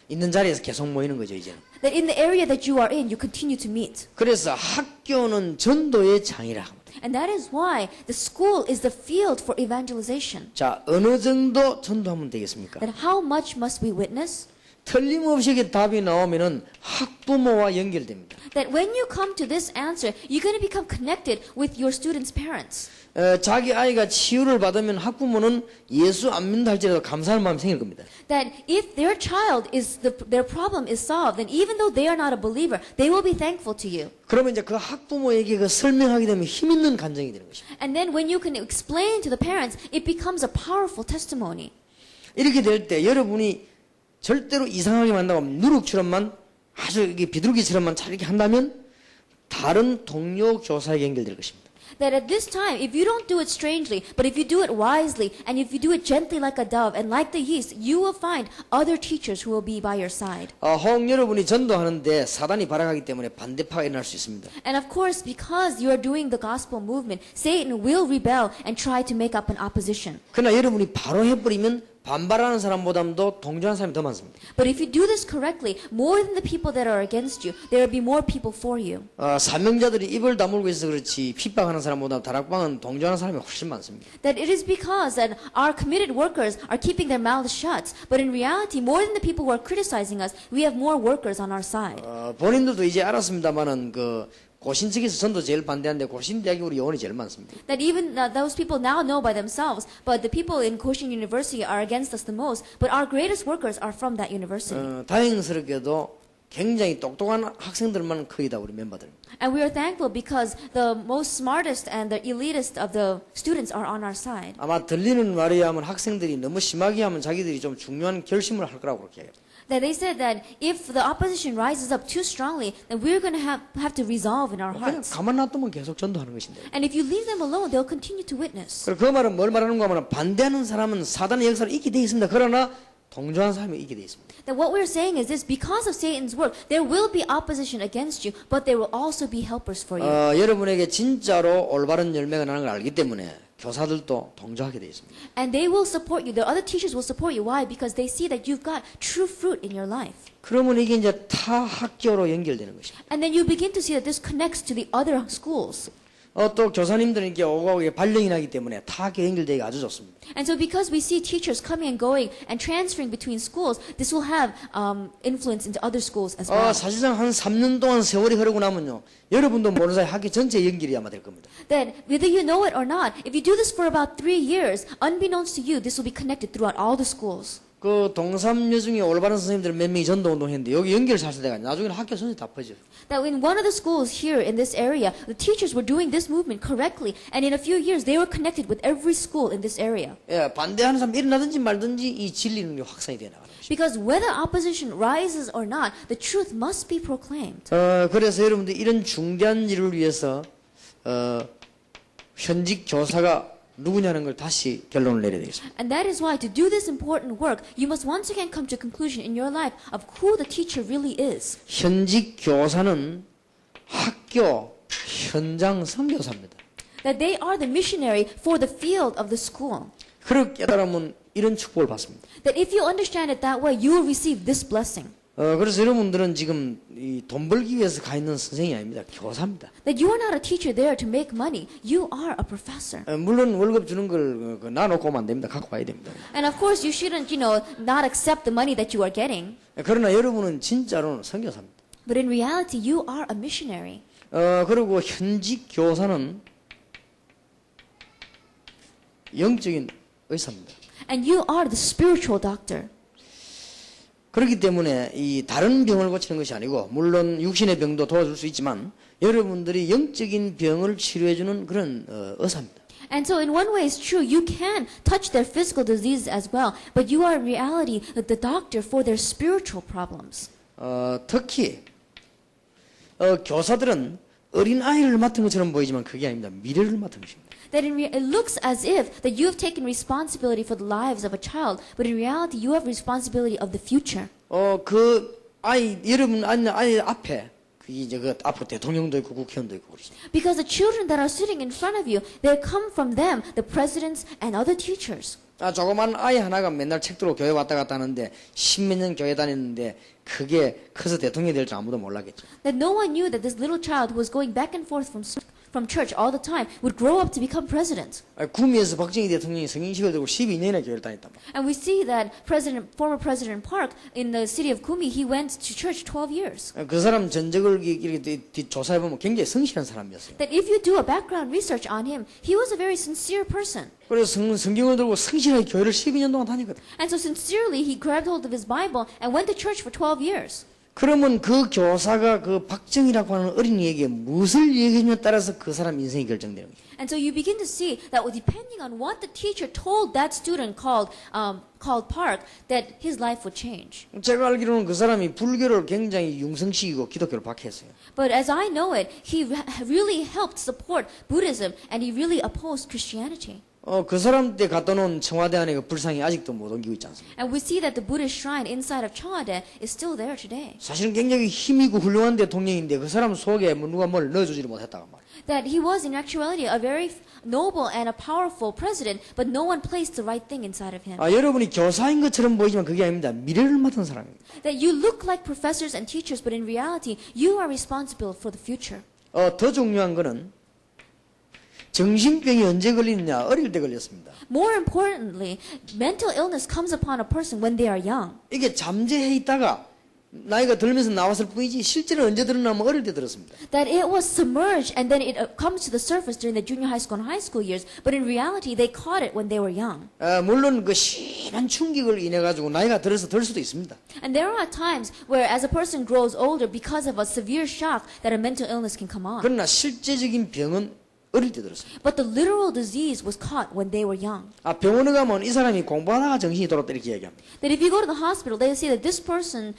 Speaker 1: 있는 자리에서 계속 모이는 거죠 이제는.
Speaker 2: That in the area that you are in, you continue to meet.
Speaker 1: 그래서 학교는 전도의 장이라 합니다.
Speaker 2: And that is why the school is the field for evangelization.
Speaker 1: 자, 어느 정도 전도하면 되겠습니까?
Speaker 2: That how much must we witness?
Speaker 1: 틀림없이 이게 답이 나오면은 학부모와 연결됩니다.
Speaker 2: That when you come to this answer, you're going to become connected with your students' parents.
Speaker 1: 자기 아이가 치유를 받으면 학부모는 예수 안 믿는다 할지라도 감사할 마음이 생길 겁니다.
Speaker 2: That if their child their problem is solved, then even though they are not a believer, they will be thankful to you.
Speaker 1: 그러면 이제 그 학부모에게 그 설명하게 되면 힘 있는 간증이 되는 것입니다.
Speaker 2: And then when you can explain to the parents, it becomes a powerful testimony.
Speaker 1: 이렇게 될 때 여러분이 절대로 이상하게 만나고 누룩처럼만 아주 이게 비둘기처럼만 잘 이렇게 한다면 다른 동료 교사에게 연결될 것입니다.
Speaker 2: That at this time, if you don't do it strangely, but if you do it wisely, and if you do it gently like a dove, and like the yeast, you will find other teachers who will be by your side.
Speaker 1: 혹 여러분이 전도하는데 사단이 발악하기 때문에 반대파가 일어날 수 있습니다.
Speaker 2: And of course, because you are doing the gospel movement, Satan will rebel and try to make up an opposition.
Speaker 1: 그러나 여러분이 바로 해버리면 반발하는 사람보다도 동조하는 사람이 더 많습니다.
Speaker 2: But if you do this correctly, more than the people that are against you, there will be more people for you.
Speaker 1: 사명자들이 입을 다물고 있어서 그렇지 핍박하는 사람보다 다락방은 동조하는 사람이 훨씬 많습니다.
Speaker 2: That it is because that our committed workers are keeping their mouths shut. But in reality, more than the people who are criticizing us, we have more workers on our side.
Speaker 1: 본인들도 이제 알았습니다만은 고신 측에서 전도 제일 반대하는데 고신 대학이 우리 요원이 제일 많습니다.
Speaker 2: That even those people now know by themselves, but the people in Koshin University are against us the most. But our greatest workers are from that university.
Speaker 1: 다행스럽게도 굉장히 똑똑한 학생들만 거의 다 우리 멤버들.
Speaker 2: And we are thankful because the most smartest and the elitist of the students are on our side.
Speaker 1: 아마 들리는 말에 하면 학생들이 너무 심하게 하면 자기들이 좀 중요한 결심을 할 거라고 그렇게 해요.
Speaker 2: That they said that if the opposition rises up too strongly, then we're going to have to resolve in our
Speaker 1: 그냥
Speaker 2: hearts.
Speaker 1: 가만 놔두면 계속 전도하는 것인데.
Speaker 2: And if you leave them alone, they'll continue to witness.
Speaker 1: 그 말은 뭘 말하는가 하면 반대하는 사람은 사단의 역사를 잊게 돼 있습니다. 그러나 동조하는 사람이 잊게 돼 있습니다.
Speaker 2: That what we're saying is this: because of Satan's work, there will be opposition against you, but there will also be helpers for you.
Speaker 1: 여러분에게 진짜로 올바른 열매가 나는 걸 알기 때문에 교사들도 동조하게 돼 있습니다.
Speaker 2: And they will support you. The other teachers will support you. Why? Because they see that you've got true fruit in your life.
Speaker 1: 그러면 이게 이제 타 학교로 연결되는 것입니다.
Speaker 2: And then you begin to see that this connects to the other schools.
Speaker 1: 또 교사님들은 이렇게 오고 발령이 나기 때문에 타 학교 연결되기가 아주 좋습니다.
Speaker 2: And so because we see teachers coming and going and transferring between schools, this will have influence into other schools as well.
Speaker 1: 사실상 한 3년 동안 세월이 흐르고 나면요. 여러분도 모르는 사이 학교 전체 연결이 아마 될 겁니다.
Speaker 2: That whether you know it or not, if you do this for about 3 years, unbeknownst to you, this will be connected throughout all the schools.
Speaker 1: 그 동삼여 중에 올바른 선생님들 몇 명이 전도운동 했는데 여기 연결 살세대가 나중에는 학교 선생님 다 퍼져.
Speaker 2: That in one of the schools here in this area, the teachers were doing this movement correctly, and in a few years they were connected with every school in this area.
Speaker 1: 예, 반대하는 사람 일어나든지 말든지 이 진리는 확산이 되어 나가는 것입니다.
Speaker 2: Because whether opposition rises or not, the truth must be proclaimed.
Speaker 1: 그래서 여러분들 이런 중대한 일을 위해서 현직 교사가 누구냐는 걸 다시 결론을 내려야 되겠습니다.
Speaker 2: And that is why to do this important work, you must once again come to a conclusion in your life of who the teacher really is.
Speaker 1: 현직 교사는 학교 현장 선교사입니다.
Speaker 2: That they are the missionary for the field of the school.
Speaker 1: 그렇게 깨달으면 이런 축복을 받습니다.
Speaker 2: That if you understand it that way, you will receive this blessing.
Speaker 1: 그래서 여러분들은 지금 돈 벌기 위해서 가 있는 선생이 아닙니다. 교사입니다.
Speaker 2: That you are not a teacher there to make money. You are a professor.
Speaker 1: 물론 월급 주는 걸 놔놓고 오면 안 됩니다. 갖고 와야 됩니다.
Speaker 2: And of course, you shouldn't, not accept the money that you are getting.
Speaker 1: 그러나 여러분은 진짜로는 선교사입니다.
Speaker 2: But in reality, you are a missionary.
Speaker 1: 그리고 현직 교사는 영적인 의사입니다.
Speaker 2: And you are the spiritual doctor.
Speaker 1: 그렇기 때문에 이 다른 병을 고치는 것이 아니고 물론 육신의 병도 도와줄 수 있지만 여러분들이 영적인 병을 치료해주는 그런 의사입니다.
Speaker 2: And so in one way it's true, you can touch their physical diseases as well, but you are in reality the doctor for their spiritual problems.
Speaker 1: 특히 교사들은 어린 아이를 맡은 것처럼 보이지만 그게 아닙니다. 미래를 맡은 것입니다.
Speaker 2: That it looks as if that you have taken responsibility for the lives of a child, but in reality you have responsibility of the future.
Speaker 1: 그 아이 여러분 아이 앞에 이제 그 앞으로 대통령도 있고 국회의원도 있고 그렇습니다.
Speaker 2: Because the children that are sitting in front of you, they come from them, the presidents and other teachers.
Speaker 1: 조그만 아이 하나가 맨날 책 들고 교회 왔다 갔다 하는데 십몇 년 교회 다녔는데 그게 커서 대통령이 될 줄 아무도 몰랐겠죠.
Speaker 2: That no one knew that this little child who was going back and forth from church all the time would grow up to become president.
Speaker 1: 구미에서 박정희 대통령이 성인식을 들고 12년이나 교회를 다녔단 말이에요.
Speaker 2: And we see that former President Park in the city of Gumi, he went to church 12 years.
Speaker 1: 그 사람 전적을 이렇게 조사해 보면 굉장히 성실한 사람이었어요.
Speaker 2: That if you do a background research on him, he was a very sincere person.
Speaker 1: 그래서 성경을 들고 성실하게 교회를 12년 동안 다녔거든.
Speaker 2: And so sincerely, he grabbed hold of his Bible and went to church for 12 years.
Speaker 1: 그러면 그 교사가 그 박정희라고 하는 어린이에게 무엇을 얘기했냐에 따라서 그 사람 인생이 결정되는 거예요.
Speaker 2: And so you begin to see that depending on what the teacher told that student called Park, that his life would change.
Speaker 1: 제가 알기로는 그 사람이 불교를 굉장히 융성시키고 기독교를 박해했어요.
Speaker 2: But as I know it, he really helped support Buddhism and he really opposed Christianity.
Speaker 1: 그 사람 때 갖다 놓은 청와대 안에 그 불상이 아직도 못 옮기고 있지 않습니까?
Speaker 2: And we see that the Buddhist shrine inside of Cheongwade is still there today.
Speaker 1: 사실은 굉장히 힘있고 훌륭한 대통령인데 그 사람 속에 누가 뭘 넣어주지를 못했다고 말이에요.
Speaker 2: That he was in actuality a very noble and a powerful president, but no one placed the right thing inside of him.
Speaker 1: 여러분이 교사인 것처럼 보이지만 그게 아닙니다. 미래를 맡은 사람입니다.
Speaker 2: That you look like professors and teachers, but in reality, you are responsible for the future.
Speaker 1: 더 중요한 거는 정신병이 언제 걸리느냐? 어릴 때 걸렸습니다.
Speaker 2: More importantly, mental illness comes upon a person when they are young.
Speaker 1: 이게 잠재해 있다가 나이가 들면서 나왔을 뿐이지 실제로 언제 들었냐면 어릴 때 들었습니다.
Speaker 2: That it was submerged and then it comes to the surface during the junior high school and high school years, but in reality they caught it when they were young.
Speaker 1: 물론 그 심한 충격을 인해 가지고 나이가 들어서 들 수도 있습니다.
Speaker 2: And there are times where as a person grows older because of a severe shock that a mental illness can come on.
Speaker 1: 그러나 실제적인 병은 어릴 때 들었습니다.
Speaker 2: But the literal disease was caught when they were young.
Speaker 1: 병원에 가면 이 사람이 공부하다가 정신이 돌았다 이렇게 얘기합니다.
Speaker 2: That if you go to the hospital, they say that this person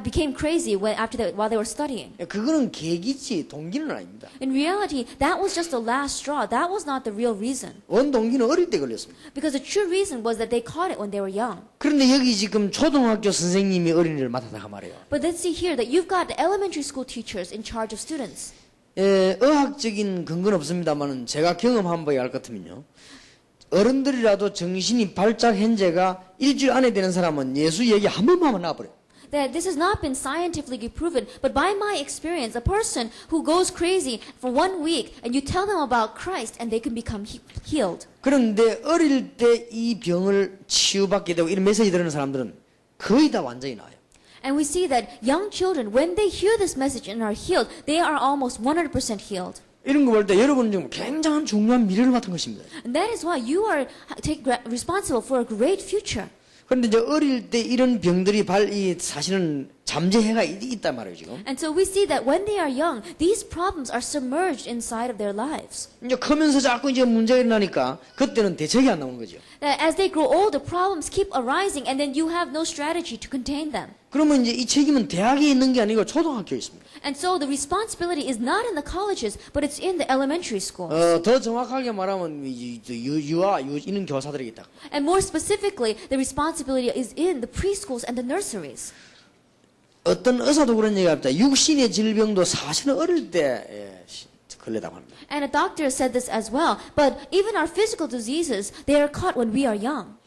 Speaker 2: became crazy while they were studying.
Speaker 1: 그거는 계기지 동기는 아닙니다.
Speaker 2: In reality, that was just the last straw. That was not the real reason.
Speaker 1: 원동기는 어릴 때 걸렸습니다.
Speaker 2: Because the true reason was that they caught it when they were young.
Speaker 1: 그런데 여기 지금 초등학교 선생님이 어린이를 맡았다가 말이에요.
Speaker 2: But let's see here that you've got elementary school teachers in charge of students.
Speaker 1: 의학적인 근거는 없습니다만은 제가 경험한 바에 알 것 같으면요. 어른들이라도 정신이 발작한 지가 일주일 안에 되는 사람은 예수 얘기 한 번만 하면 나와버려요.
Speaker 2: That this has not been scientifically proven, but by my experience, a person who goes crazy for 1 week and you tell them about Christ and they can become healed.
Speaker 1: 그런데 어릴 때 이 병을 치유받게 되고 이런 메시지 들은 사람들은 거의 다 완전히 나아요.
Speaker 2: And we see that young children, when they hear this message and are healed, they are almost 100% healed.
Speaker 1: 이런 거 볼 때 여러분은 지금 굉장한 중요한 미래를 맡은 것입니다.
Speaker 2: And that is why you are responsible for a great future.
Speaker 1: 그런데 이제 어릴 때 이런 병들이 사실은 잠재해가 있단 말이에요, 지금.
Speaker 2: And so we see that when they are young, these problems are submerged inside of their lives.
Speaker 1: 이제 크면서 자꾸 이제 문제가 일어나니까 그때는 대책이 안 나오는 거죠.
Speaker 2: That as they grow older, problems keep arising and then you have no strategy to contain them.
Speaker 1: 그러면 이제 이 책임은 대학에 있는 게 아니고 초등학교에 있습니다.
Speaker 2: And so the responsibility is not in the colleges, but it's in the elementary schools.
Speaker 1: 더 정확하게 말하면 이런 교사들에게 있다.
Speaker 2: And more specifically, the responsibility is in the preschools and the nurseries.
Speaker 1: 어떤 의사도 그런 얘기합니다. 육신의 질병도 사실은 어릴 때 걸리다고 합니다.
Speaker 2: And a doctor said this as well. But even our physical diseases, they are caught when we are young.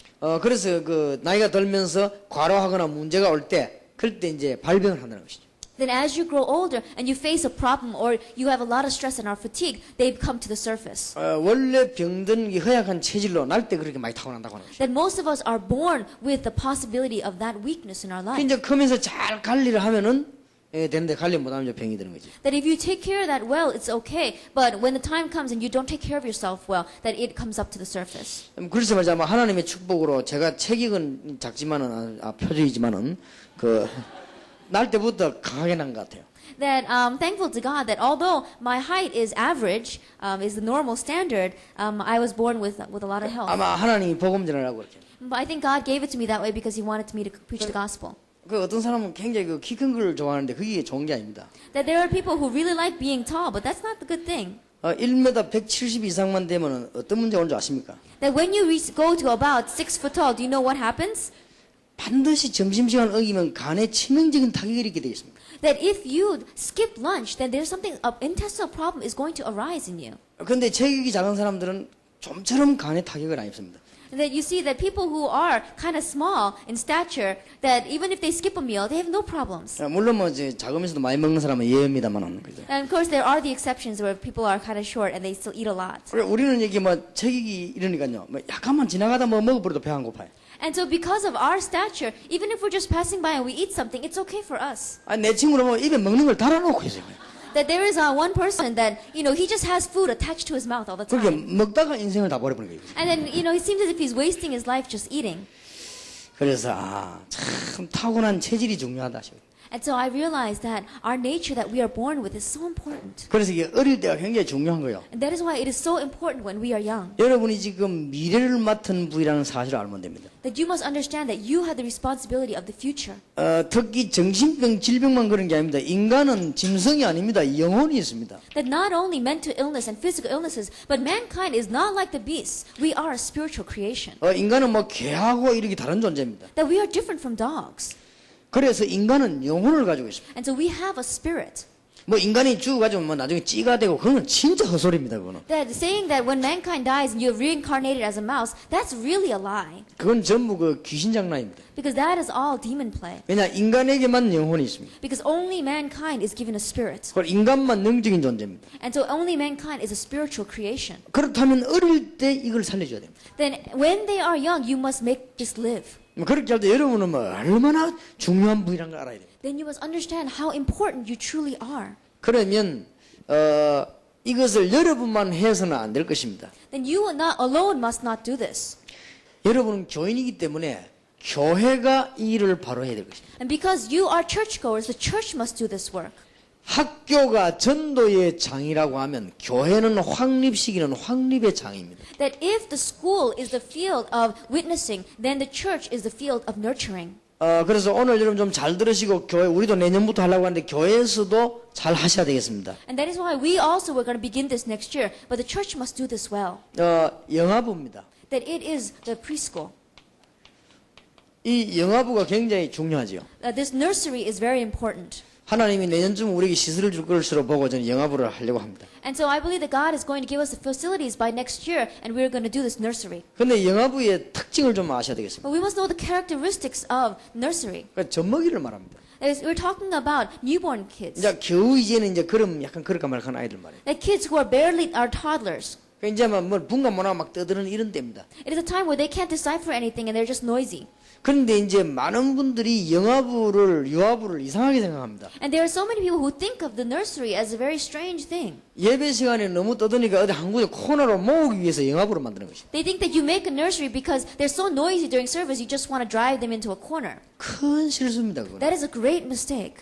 Speaker 1: 그래서 그 나이가 들면서 과로하거나 문제가 올 때, 그럴 때 이제 발병을 한다는 것이죠.
Speaker 2: Then as you grow older and you face a problem or you have a lot of stress and are fatigued, they come to the surface.
Speaker 1: 원래 병든 이 허약한 체질로 날 때 그렇게 많이 타고난다고 하는 것이죠.
Speaker 2: That most of us are born with the possibility of that weakness in our life.
Speaker 1: 이제 크면서 잘 관리를 하면은 되는데 관리 못하면 이제 병이 드는 거지.
Speaker 2: That if you take care of that well, it's okay. But when the time comes and you don't take care of yourself well, that it comes up to the surface.
Speaker 1: 그래서 말이죠. 하나님의 축복으로 제가 체격은 작지만은 표적이지만은 날 때부터 강하게 난 것 같아요.
Speaker 2: That thankful to God that although my height is average, is the normal standard, I was born with a lot of health.
Speaker 1: 아마 하나님이 복음 전하라고 그렇게.
Speaker 2: But I think God gave it to me that way because He wanted me to preach the gospel.
Speaker 1: 어떤 사람은 굉장히 키 큰 걸 좋아하는데 그게 좋은 게 아닙니다.
Speaker 2: That there are people who really like being tall, but that's not the good thing.
Speaker 1: 1m 170 이상만 되면 어떤 문제가 오는 줄 아십니까?
Speaker 2: That when you go to about 6 foot tall, do you know what happens?
Speaker 1: 반드시 점심시간 어기면 간에 치명적인 타격이 있게 되어 있습니다.
Speaker 2: That if you skip lunch, then there's something, an intestinal problem is going to arise in you.
Speaker 1: 그런데 체격이 작은 사람들은 좀처럼 간에 타격을 안 입습니다.
Speaker 2: That you see that people who are kind of small in stature, that even if they skip a meal, they have no problems.
Speaker 1: 물론 작으면서도 많이 먹는 사람은 예외입니다만 그죠.
Speaker 2: And of course, there are the exceptions where people are kind of short and they still eat a lot.
Speaker 1: 우리는 이게 체격이 이러니까요. 약간만 지나가다 먹어버려도 배 안 고파요.
Speaker 2: And so because of our stature, even if we're just passing by and we eat something, it's okay for us.
Speaker 1: 내 친구는 입에 먹는 걸 달아놓고 있어요.
Speaker 2: That there is one person that, he just has food attached to his mouth all the
Speaker 1: 그렇게
Speaker 2: time.
Speaker 1: 먹다가 인생을 다 버려버린 거예요.
Speaker 2: And then, it seems as if he's wasting his life just eating.
Speaker 1: 그래서 참 타고난 체질이 중요하다.
Speaker 2: And so I realized that our nature that we are born with is so important.
Speaker 1: 그래서 이게 어릴 때가 굉장히 중요한 거예요.
Speaker 2: And that is why it is so important when we are young.
Speaker 1: 여러분이 지금 미래를 맡은 부이라는 사실을 알면 됩니다.
Speaker 2: That you must understand that you have the responsibility of the future.
Speaker 1: 특히 정신병, 질병만 그런 게 아닙니다. 인간은 짐승이 아닙니다. 영혼이 있습니다.
Speaker 2: That not only mental illness and physical illnesses, but mankind is not like the beasts. We are a spiritual creation.
Speaker 1: 인간은 개하고 이렇게 다른 존재입니다.
Speaker 2: That we are different from dogs.
Speaker 1: 그래서 인간은 영혼을 가지고 있습니다.
Speaker 2: And so we have a spirit.
Speaker 1: 인간이 죽어가지고 나중에 찌가 되고 그건 진짜 헛소리입니다. 그거는.
Speaker 2: That saying that when mankind dies and you're reincarnated as a mouse, that's really a lie.
Speaker 1: 그건 전부 귀신 장난입니다.
Speaker 2: Because that is all demon play.
Speaker 1: 왜냐 인간에게만 영혼이 있습니다.
Speaker 2: Because only mankind is given a spirit.
Speaker 1: 그리고 인간만 영적인 존재입니다.
Speaker 2: And so only mankind is a spiritual creation.
Speaker 1: 그렇다면 어릴 때 이걸 살려줘야 됩니다.
Speaker 2: Then when they are young, you must make this live.
Speaker 1: 그렇게 할 때 여러분은 얼마나 중요한 부위라는 걸 알아야 돼요.
Speaker 2: Then you must understand how important you truly are.
Speaker 1: 그러면 이것을 여러분만 해서는 안 될 것입니다.
Speaker 2: Then you alone must not do this.
Speaker 1: 여러분은 교인이기 때문에 교회가 이 일을 바로 해야 될 것입니다.
Speaker 2: And because you are churchgoers, the church must do this work.
Speaker 1: 학교가 전도의 장이라고 하면 교회는 확립시키는 확립의 장입니다.
Speaker 2: That if the school is the field of witnessing, then the church is the field of nurturing.
Speaker 1: 그래서 오늘 여러분 좀 잘 들으시고 교회 우리도 내년부터 하려고 하는데 교회에서도 잘 하셔야 되겠습니다.
Speaker 2: And that is why we also were going to begin this next year, but the church must do this well.
Speaker 1: 영아부입니다.
Speaker 2: That it is the preschool.
Speaker 1: 이 영아부가 굉장히 중요하죠.
Speaker 2: This nursery is very important.
Speaker 1: 하나님이 내년쯤 우리에게 시설을 줄 것으로 보고 저는 영아부를 하려고 합니다.
Speaker 2: And so I believe that God is going to give us the facilities by next year, and we're going to do this nursery.
Speaker 1: 근데 영아부의 특징을 좀 아셔야 되겠습니다.
Speaker 2: But we must know the characteristics of nursery.
Speaker 1: 그러니까 젖먹이를 말합니다.
Speaker 2: We're talking about newborn kids.
Speaker 1: 이제 겨우 이제는 이제 약간 그럴까 말까 아이들 말이에요.
Speaker 2: Like kids who are barely are toddlers.
Speaker 1: 그러니까 이제 분간 못하고 막 떠드는 이런 때입니다.
Speaker 2: It is a time where they can't decipher anything and they're just noisy.
Speaker 1: 그런데 이제 많은 분들이 영아부를 유아부를 이상하게 생각합니다.
Speaker 2: And there are so many people who think of the nursery as a very strange thing.
Speaker 1: 예배 시간에 너무 떠드니까 어디 한 곳에 코너로 모으기 위해서 영아부를 만드는 것이다.
Speaker 2: They think that you make a nursery because they're so noisy during service, you just want to drive them into a corner.
Speaker 1: 큰 실수입니다. 그건.
Speaker 2: That is a great mistake.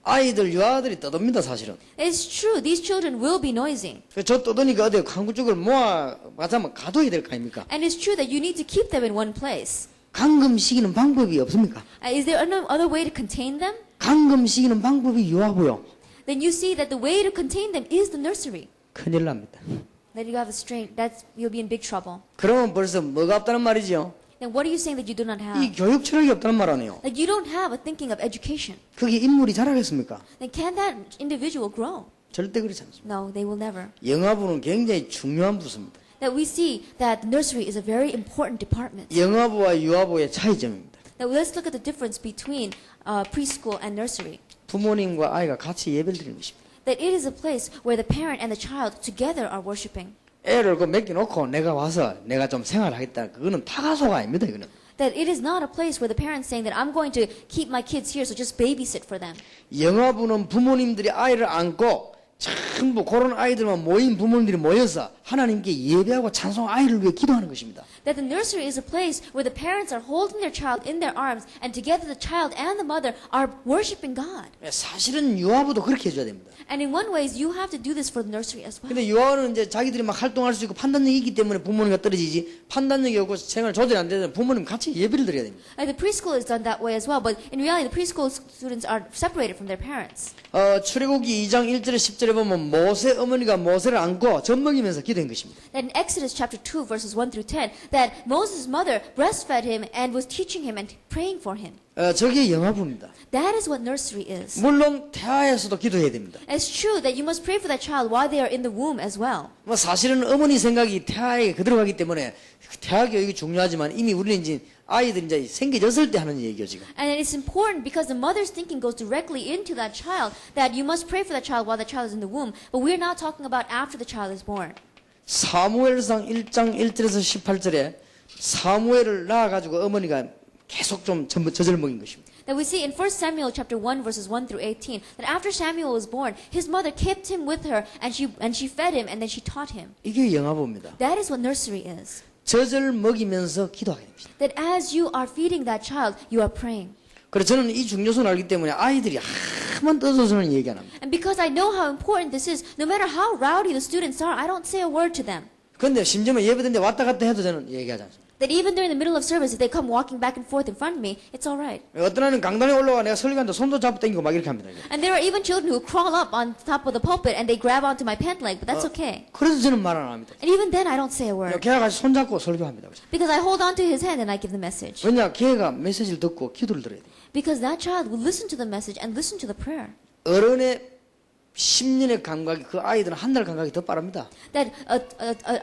Speaker 1: 아이들 유아들이 떠듭니다. 사실은.
Speaker 2: It's true, these children will be noisy.
Speaker 1: 저 떠드니까 어디 한 곳쪽을 모아 가자면 가둬야 될 거 아닙니까?
Speaker 2: And it's true that you need to keep them in one place.
Speaker 1: 감금시키는 방법이 없습니까?
Speaker 2: Is there no other way to contain them?
Speaker 1: 감금시키는 방법이 유아부요.
Speaker 2: Then you see that the way to contain them is the nursery.
Speaker 1: 큰일 납니다.
Speaker 2: That you have a strange, that you'll be in big trouble.
Speaker 1: 그러면 벌써 뭐가 없다는 말이죠?
Speaker 2: Then what are you saying that you do not
Speaker 1: 이
Speaker 2: have?
Speaker 1: 교육 철학이 없다는 말 아니에요.
Speaker 2: Like you don't have a thinking of education.
Speaker 1: 그게 인물이 자라겠습니까?
Speaker 2: Then can that individual grow?
Speaker 1: 절대 그렇지 않습니다.
Speaker 2: No, they will never.
Speaker 1: 영아부는 굉장히 중요한 부서입니다.
Speaker 2: That we see that the nursery is a very important department.
Speaker 1: 영아부와 유아부의 차이점입니다.
Speaker 2: Now let's look at the difference between preschool and nursery.
Speaker 1: 부모님과 아이가 같이 예배를 드리는 것입니다.
Speaker 2: That it is a place where the parent and the child together are worshiping.
Speaker 1: 애를 그 맡겨놓고 내가 와서 내가 좀 생활하겠다. 그거는 타가소가 아닙니다. 이거는.
Speaker 2: That it is not a place where the parent's saying that I'm going to keep my kids here, so just babysit for them.
Speaker 1: 영아부는 부모님들이 아이를 안고 전부 그런 아이들만 모인 부모님들이 모여서 하나님께 예배하고 찬송 아이를 위해 기도하는 것입니다.
Speaker 2: That the nursery is a place where the parents are holding their child in their arms, and together the child and the mother are worshiping God.
Speaker 1: 사실은 유아부도 그렇게 해줘야 됩니다.
Speaker 2: And in one way, you have to do this for the nursery as well.
Speaker 1: 근데 유아는 이제 자기들이 막 활동할 수 있고 판단력이 있기 때문에 부모님과 떨어지지 판단력이 없고 생활 조절이 안 되면 부모님 같이 예배를 드려야 됩니다.
Speaker 2: The preschool is done that way as well, but in reality, the preschool students are separated from their parents.
Speaker 1: 출애굽기 2장 1절에 10절에 보면 모세 어머니가 모세를 안고 젖먹이면서 기도한 것입니다.
Speaker 2: That in Exodus chapter 2, verses 1 through 10, that Moses' mother breastfed him and was teaching him and praying for him.
Speaker 1: 저게 영아부입니다.
Speaker 2: That is what nursery is.
Speaker 1: 물론 태아에서도 기도해야 됩니다.
Speaker 2: It's true that you must pray for that child while they are in the womb as well.
Speaker 1: 뭐 사실은 어머니 생각이 태아에 그대로 가기 때문에 태아 교육이 중요하지만 이미 우리는 이제 아이들이 이제 생겨졌을 때 하는 얘기죠 지금.
Speaker 2: And it's important because the mother's thinking goes directly into that child, that you must pray for that child while the child is in the womb. But we're now talking about after the child is born.
Speaker 1: 사무엘상 1장 1절에서 18절에 사무엘을 낳아가지고 어머니가 계속 좀 젖을 먹인 것입니다.
Speaker 2: That we see in 1 Samuel chapter 1 verses 1 through 18 that after Samuel was born, his mother kept him with her and she fed him and then she taught him.
Speaker 1: 이게 영아부입니다.
Speaker 2: That is what nursery is.
Speaker 1: 젖을 먹이면서 기도하게 됩니다.
Speaker 2: That as you are feeding that child, you are praying.
Speaker 1: 그래서 저는 이 중요성을 알기 때문에 아이들이 한번 떠들어서는 얘기 안 합니다.
Speaker 2: And because I know how important this is, no matter how rowdy the students are, I don't say a word to them.
Speaker 1: 그런데 심지어는 예배드는데 왔다 갔다 해도 저는 얘기하지 않습니다.
Speaker 2: That even during the middle of service, if they come walking back and forth in front of me, it's all right.
Speaker 1: 어떤 애는 강단에 올라가 내가 설교하는데 손도 잡고 당기고 막 이렇게 합니다.
Speaker 2: And there are even children who crawl up on top of the pulpit and they grab onto my pant leg, but that's okay.
Speaker 1: 그래서 저는 말 안 합니다.
Speaker 2: And even then, I don't say a word.
Speaker 1: 걔가 같이 손잡고 설교합니다.
Speaker 2: Because I hold on to his hand and I give the message.
Speaker 1: 왜냐 걔가 메시지를 듣고 기도를 들어야 돼요.
Speaker 2: Because that child will listen to the message and listen to the prayer.
Speaker 1: 어른의 10년의 감각이 그 아이들은 한 달 감각이 더 빠릅니다.
Speaker 2: That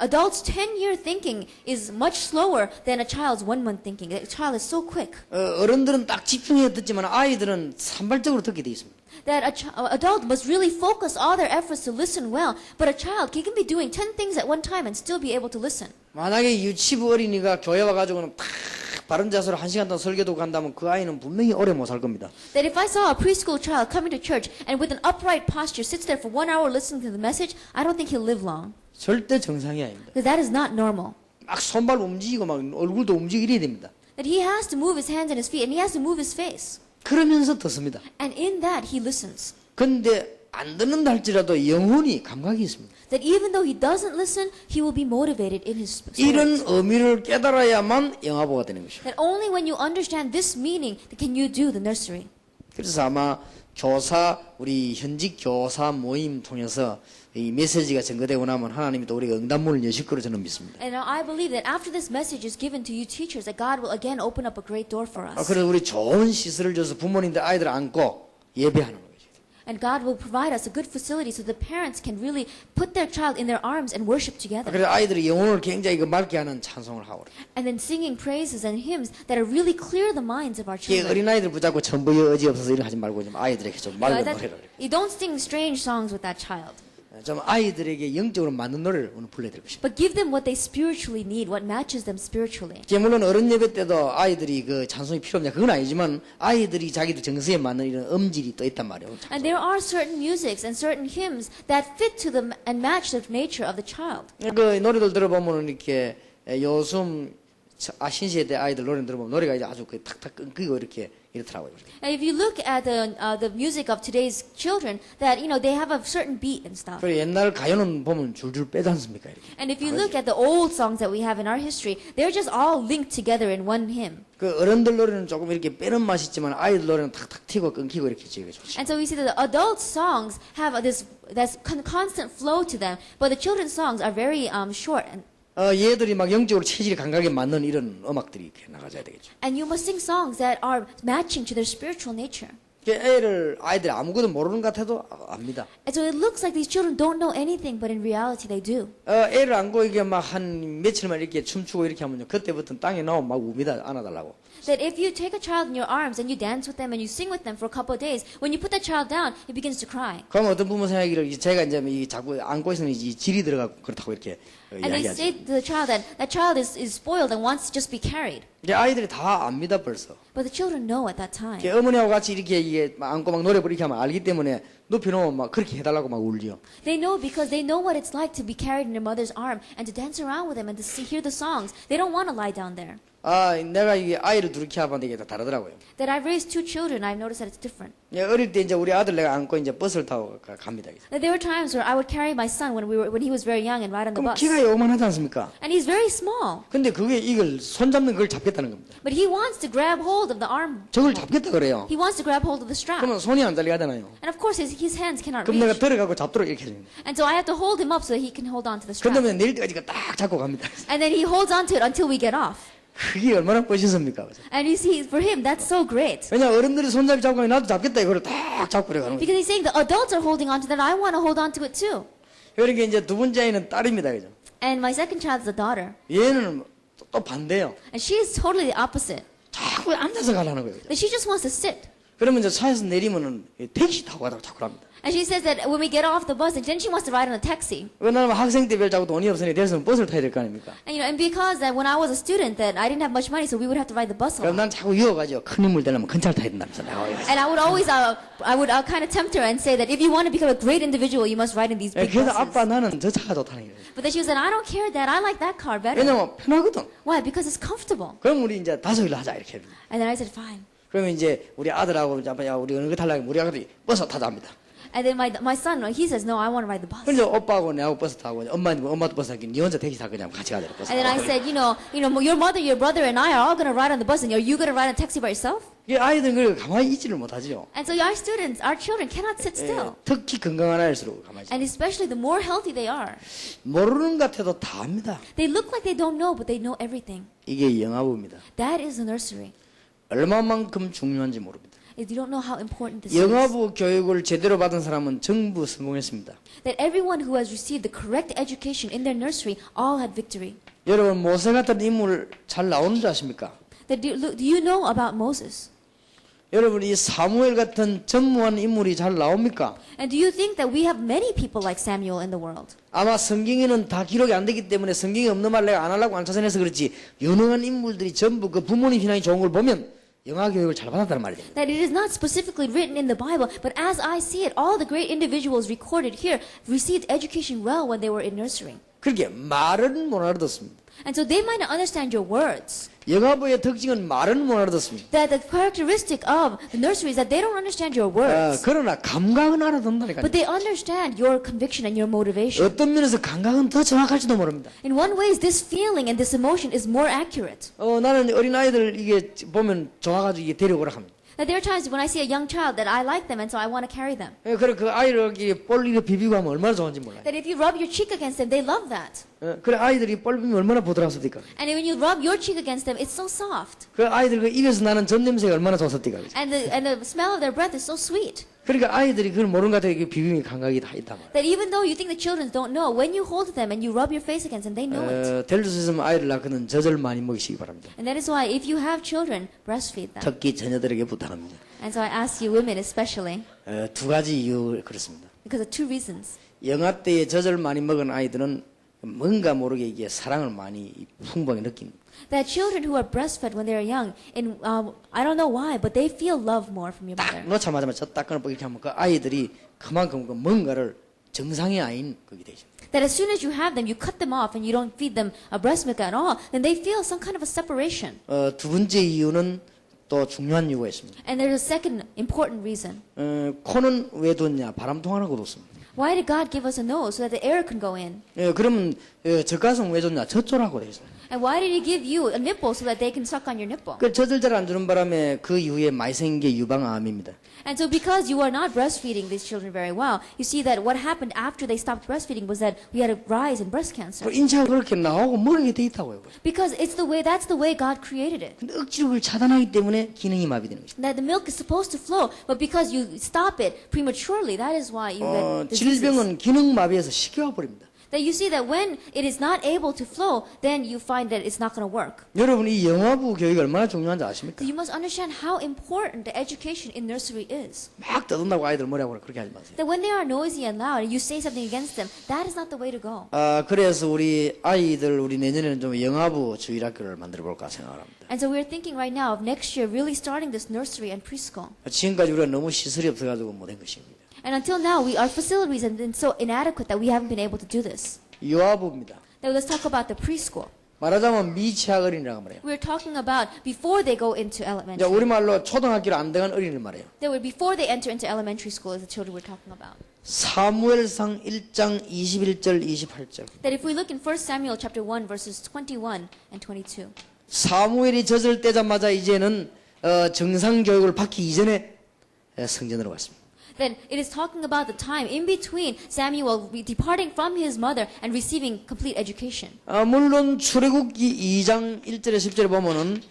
Speaker 2: adult's 10-year thinking is much slower than a child's 1-month thinking. A child is so quick.
Speaker 1: 어른들은 딱 집중해서 듣지만 아이들은 산발적으로 듣게 돼 있습니다.
Speaker 2: That an adult must really focus all their efforts to listen well, but a child he can be doing 10 things at one time and still be able to listen.
Speaker 1: 만약에 유치부 어린이가 교회 와가지고는 팍 바른 자세로 1시간 동안 설교도 간다면 그 아이는 분명히 오래 못 살 겁니다.
Speaker 2: That if I saw a preschool child coming to church and with an upright posture sits there for 1 hour listening to the message, I don't think he'll live long.
Speaker 1: 절대 정상이 아닙니다.
Speaker 2: Because that is not normal.
Speaker 1: 막 손발 움직이고 막 얼굴도 움직이고 이래야 됩니다.
Speaker 2: That he has to move his hands and his feet and he has to move his face.
Speaker 1: 그러면서 듣습니다.
Speaker 2: And in that he listens.
Speaker 1: 근데 안 듣는다 할지라도 영혼이 감각이 있습니다.
Speaker 2: That even though he doesn't listen, he will be motivated in his
Speaker 1: 이런
Speaker 2: spirit.
Speaker 1: 의미를 깨달아야만 영아부가 되는 것이죠.
Speaker 2: That only when you understand this meaning can you do the nursery.
Speaker 1: 그래서 아마 교사 우리 현직 교사 모임 통해서 이 메시지가 전거되고 나면 하나님이 또 우리가 응답문을 여실 거로 저는 믿습니다.
Speaker 2: And I believe that after this message is given to you teachers, that God will again open up a great door for us.
Speaker 1: 그래서 우리 좋은 시설을 줘서 부모님들 아이들 안고 예배하는 거죠.
Speaker 2: And God will provide us a good facility so the parents can really put their child in their arms and worship together.
Speaker 1: 그래서 아이들이 영혼을 굉장히 맑게 하는 찬송을 하고.
Speaker 2: And then singing praises and hymns that are really clear the minds of our children.
Speaker 1: 어린 아이들 붙잡고 전부의 의지 없어서 이런 하지 말고 좀 아이들에게 좀 맑은 노래를.
Speaker 2: You don't sing strange songs with that child.
Speaker 3: 좀 아이들에게 영적으로 맞는 노래를 오늘 불러드리고 싶어요.
Speaker 2: But give them what they spiritually need, what matches them spiritually.
Speaker 3: 물론 어른 예배 때도 아이들이 그 찬송이 필요 없냐 그건 아니지만 아이들이 자기들 정서에 맞는 이런 음질이 또 있단 말이에요.
Speaker 2: And there are certain musics and certain hymns that fit to them and match the nature of the child.
Speaker 3: 그 노래들 들어보면 이렇게 요즘 신시대 아이들 노래 들어보면 노래가 이제 아주 그 탁탁 끊기고 이렇게 이렇더라고요.
Speaker 2: And if you look at the music of today's children, that they have a certain beat and stuff.
Speaker 3: 그리고 옛날 가요는 보면 줄줄 빼지 않습니까? 이렇게.
Speaker 2: And if you look at the old songs that we have in our history, they're just all linked together in one hymn.
Speaker 3: 그 어른들 노래는 조금 이렇게 빼는 맛이 있지만 아이들 노래는 탁탁 튀고 끊기고 이렇게 지게 좋죠.
Speaker 2: And so we see that the adult songs have that's constant flow to them, but the children's songs are very short.
Speaker 3: 얘들이 막 영적으로 체질이 감각에 맞는 이런 음악들이 이렇게 나가줘야 되겠죠.
Speaker 2: And you must sing songs that are matching to their spiritual nature.
Speaker 3: 아이들이 아무것도 모르는 것 같아도 압니다.
Speaker 2: And so it looks like these children don't know anything, but in reality they do.
Speaker 3: 애를 안고 이게 막 한 며칠만 이렇게 춤추고 이렇게 하면요. 그때부터는 땅에 나오면 막 웁니다. 안아달라고.
Speaker 2: That if you take a child in your arms and you dance with them and you sing with them for a couple of days, when you put that child down, it begins to cry.
Speaker 3: 그러면 어떤 부모 생각하기를 제가 이제 이 자꾸 안고 있으면 이 질이 들어가고 그렇다고 이렇게
Speaker 2: And they
Speaker 3: 이야기하죠.
Speaker 2: say to the child that that child is spoiled and wants to just be carried.
Speaker 3: 이제 아이들이 다 압니다 벌써.
Speaker 2: But the children know at that time.
Speaker 3: 어머니하고 같이 이렇게 이게 막 안고 막 노래 부르게 하면 알기 때문에 눕혀놓으면 막 그렇게 해달라고 막 울죠.
Speaker 2: They know because they know what it's like to be carried in their mother's arm and to dance around with them and to hear the songs. They don't want to lie down there.
Speaker 3: 내가 이게 아이를 둘이 키워봤는데 이게 다 다르더라고요.
Speaker 2: That I've raised two children, I've noticed that it's different.
Speaker 3: 어릴 때 이제 우리 아들 내가 안고 이제 버스를 타고 갑니다.
Speaker 2: That there were times where I would carry my son when he was very young and ride on the
Speaker 3: 그럼
Speaker 2: bus.
Speaker 3: 키가 요만하지 않습니까?
Speaker 2: And he's very small.
Speaker 3: 근데 그게 이걸 손잡는 걸 잡겠다는 겁니다.
Speaker 2: But he wants to grab hold of the arm.
Speaker 3: 저걸 잡겠다 그래요.
Speaker 2: He wants to grab hold of the strap.
Speaker 3: 그러면 손이 안 달려가잖아요.
Speaker 2: And of course his hands cannot
Speaker 3: 그럼 내가
Speaker 2: reach.
Speaker 3: 들어가고 잡도록 이렇게 해줍니다.
Speaker 2: And so I have to hold him up so that he can hold on to the strap.
Speaker 3: 그러면 내릴 때까지 딱 잡고 갑니다.
Speaker 2: And then he holds on to it until we get off.
Speaker 3: 그게 얼마나 멋있습니까?
Speaker 2: And you see, for him, that's so great.
Speaker 3: 왜냐 어른들이 손잡이 잡고 나도 잡겠다 이거를 딱 잡고 그래 가는 거예요.
Speaker 2: Because he's saying the adults are holding on to that, I want to hold on to it too.
Speaker 3: 그러니까 이제 두 번째 아이는 딸입니다, 그죠?
Speaker 2: And my second child is a daughter.
Speaker 3: 얘는 또 반대요.
Speaker 2: And she is totally the opposite.
Speaker 3: 자꾸 앉아서 가라는 거예요. 그죠?
Speaker 2: That she just wants to sit.
Speaker 3: 그러면 이제 차에서 내리면은 택시 타고 가다가 자꾸 합니다.
Speaker 2: And she says that when we get off the bus, and then she wants to ride on a taxi.
Speaker 3: 왜냐하면 학생 때 별 자꾸 돈이 없으니 대해서 버스를 타야 될 거 아닙니까?
Speaker 2: And and because that when I was a student, that I didn't have much money, so we would have to ride the bus a
Speaker 3: 그럼
Speaker 2: lot.
Speaker 3: 난 자꾸 이어가지고 큰 인물 되려면 큰 차를 타야 된다면서 내가
Speaker 2: And I would always, I would kind of tempt her and say that if you want to become a great individual, you must ride in these big
Speaker 3: 그래서
Speaker 2: buses.
Speaker 3: 아빠 나는 저 차가 좋다는 거예요.
Speaker 2: But then she said, I don't care, Dad. I like that car better.
Speaker 3: 왜냐면 편하거든.
Speaker 2: Why? Because it's comfortable.
Speaker 3: 그럼 우리 이제 다섯일로 하자 이렇게 합니다.
Speaker 2: And then I said, fine.
Speaker 3: 그러면 이제 우리 아들하고 이제 아빠 야 우리 어느 거 탈라고 우리 아들이 버스 타자 합니다.
Speaker 2: And then my son, he says, no, I want to ride the bus.
Speaker 3: 그래서 오빠하고 내하고 버스 타고 엄마도 버스 타고 니 혼자 택시 타고 그냥 같이 가자 버스.
Speaker 2: And then I said, your mother, your brother, and I are all going to ride on the bus, and are you going to ride on a taxi by yourself?
Speaker 3: 이 아이들은 그걸 가만히 있지를 못하죠.
Speaker 2: And so our students, our children cannot sit still.
Speaker 3: 특히 건강한 아이일수록 가만히 있어요.
Speaker 2: And especially the more healthy they are.
Speaker 3: 모르는 것 같아도 다 압니다.
Speaker 2: They look like they don't know, but they know everything.
Speaker 3: 이게 영아부입니다.
Speaker 2: That is the nursery.
Speaker 3: 얼마만큼 중요한지 모릅니다.
Speaker 2: If you don't know how important this is.
Speaker 3: 영아부 교육을 제대로 받은 사람은 전부 성공했습니다.
Speaker 2: That everyone who has received the correct education in their nursery all had victory.
Speaker 3: 여러분 모세 같은 인물 잘 나오는 줄 아십니까?
Speaker 2: That do you know about Moses?
Speaker 3: 여러분 이 사무엘 같은 전무한 인물이 잘 나옵니까?
Speaker 2: And do you think that we have many people like Samuel in the world?
Speaker 3: 아마 성경에는 다 기록이 안 되기 때문에 성경에 없는 말 내가 안 하려고 안 찾아내서 그렇지 유능한 인물들이 전부 그 부모님 신앙이 좋은 걸 보면 영아 교육을 잘 받았다는 말이죠.
Speaker 2: That it is not specifically written in the Bible, but as I see it, all the great individuals recorded here received education well when they were in nursery.
Speaker 3: 그렇게 말은 못 알아듣습니다.
Speaker 2: And so they might not understand your words.
Speaker 3: 영아부의 특징은 말은 못 알아듣습니다.
Speaker 2: That the characteristic of the nursery is that they don't understand your words.
Speaker 3: 그러나 감각은 알아듣는다니까요.
Speaker 2: But they understand your conviction and your motivation.
Speaker 3: 어떤 면에서 감각은 더 정확할지도 모릅니다.
Speaker 2: In one way, this feeling and this emotion is more accurate.
Speaker 3: 나는 어린 아이들 이게 보면 좋아가지고 이게 데려오라 합니다.
Speaker 2: That there are times when I see a young child that I like them and so I want to carry them.
Speaker 3: 그래 그 아이를 볼리를 비비고 하면 얼마나 좋은지 몰라요.
Speaker 2: That if you rub your cheek against them, they love that.
Speaker 3: 그래 아이들이 볼 비비면 얼마나 부드럽습니까?
Speaker 2: And when you rub your cheek against them, it's so soft.
Speaker 3: 그 아이들 그 입에서 나는 전 냄새가 얼마나 좋습니까?
Speaker 2: And the smell of their breath is so sweet.
Speaker 3: 그러니까 아이들이 그걸 모르는 것 같아요. 이게 비빔의 감각이 다 있단 말이에요.
Speaker 2: That even though you think the children don't know, when you hold them and you rub your face against them, they know it.
Speaker 3: 될 수 있으면 아이를 낳거든 젖을 많이 먹이시기 바랍니다.
Speaker 2: And that is why if you have children, breastfeed them.
Speaker 3: 특히 자녀들에게 부탁합니다.
Speaker 2: And so I ask you women especially,
Speaker 3: 두 가지 이유 그렇습니다.
Speaker 2: because of two reasons.
Speaker 1: 영아 때에 젖을 많이 먹은 아이들은 뭔가 모르게 이게 사랑을 많이 풍부하게 느낍니다.
Speaker 2: That children who are breastfed when they are young, and I don't know why, but they feel love more from your mother.
Speaker 1: 놓자마자 젖 닦아놓고 이렇게 하면 그 아이들이 그만큼 그 뭔가를 정상이 아닌 그게 되죠.
Speaker 2: That as soon as you have them, you cut them off and you don't feed them breast milk at all, then they feel some kind of a separation.
Speaker 1: 두 번째 이유는 또 중요한 이유가 있습니다.
Speaker 2: And there's a second important reason.
Speaker 1: 코는 왜 뒀냐? 바람 통하라고 뒀습니다.
Speaker 2: Why did God give us a nose so that the air can go in?
Speaker 1: 그러면 젖가슴 왜 줬냐? 젖조라고 되어 있습니다.
Speaker 2: And why did He give you a nipple so that they can suck on your nipple?
Speaker 1: 그 젖을 잘 안 주는 바람에 그 이후에 많이 생긴 게 유방암입니다.
Speaker 2: And so because you are not breastfeeding these children very well, you see that what happened after they stopped breastfeeding was that we had a rise in breast cancer.
Speaker 1: 인체가 그렇게 나오고 모르게 돼 있다고요.
Speaker 2: Because that's the way God created it.
Speaker 1: 근데 억지로 그걸 차단하기 때문에 기능이 마비되는 거죠.
Speaker 2: That the milk is supposed to flow, but because you stop it prematurely, that is why you get diseases.
Speaker 1: 질병은 기능 마비해서 쉽게 와버립니다.
Speaker 2: That you see that when it is not able to flow, then you find that it's not going to work.
Speaker 1: 여러분 이 영아부 교육이 얼마나 중요한지 아십니까?
Speaker 2: So you must understand how important the education in nursery is.
Speaker 1: 막 떠든다고 아이들 뭐라고 그렇게 하지 마세요.
Speaker 2: That when they are noisy and loud and you say something against them, that is not the way to go.
Speaker 1: 그래서 우리 아이들 우리 내년에는 좀 영아부 주일학교를 만들어 볼까 생각합니다.
Speaker 2: And so we're thinking right now of next year really starting this nursery and preschool.
Speaker 1: 지금까지 우리가 너무 시설이 없어가지고 못한 것입니다.
Speaker 2: And until now, our facilities have been so inadequate that we haven't been able to do this.
Speaker 1: 유아부입니다.
Speaker 2: Now let's talk about the preschool.
Speaker 1: 말하자면 미취학 어린이라고 말해요.
Speaker 2: We're talking about before they go into
Speaker 1: 이제
Speaker 2: elementary.
Speaker 1: 우리말로 초등학교를 안 들어간 어린이를 말해요.
Speaker 2: They were before they enter into elementary school is the children we're talking about.
Speaker 1: 사무엘상 1장 21절 28절.
Speaker 2: That if we look in 1 Samuel chapter 1 verses 21 and 22.
Speaker 1: 사무엘이 젖을 떼자마자 이제는 정상 교육을 받기 이전에 성전으로 갔습니다.
Speaker 2: Then it is talking about the time in between Samuel departing from his mother and receiving complete education.
Speaker 1: 물론 출애굽기 2장 1절에 10절에 보면은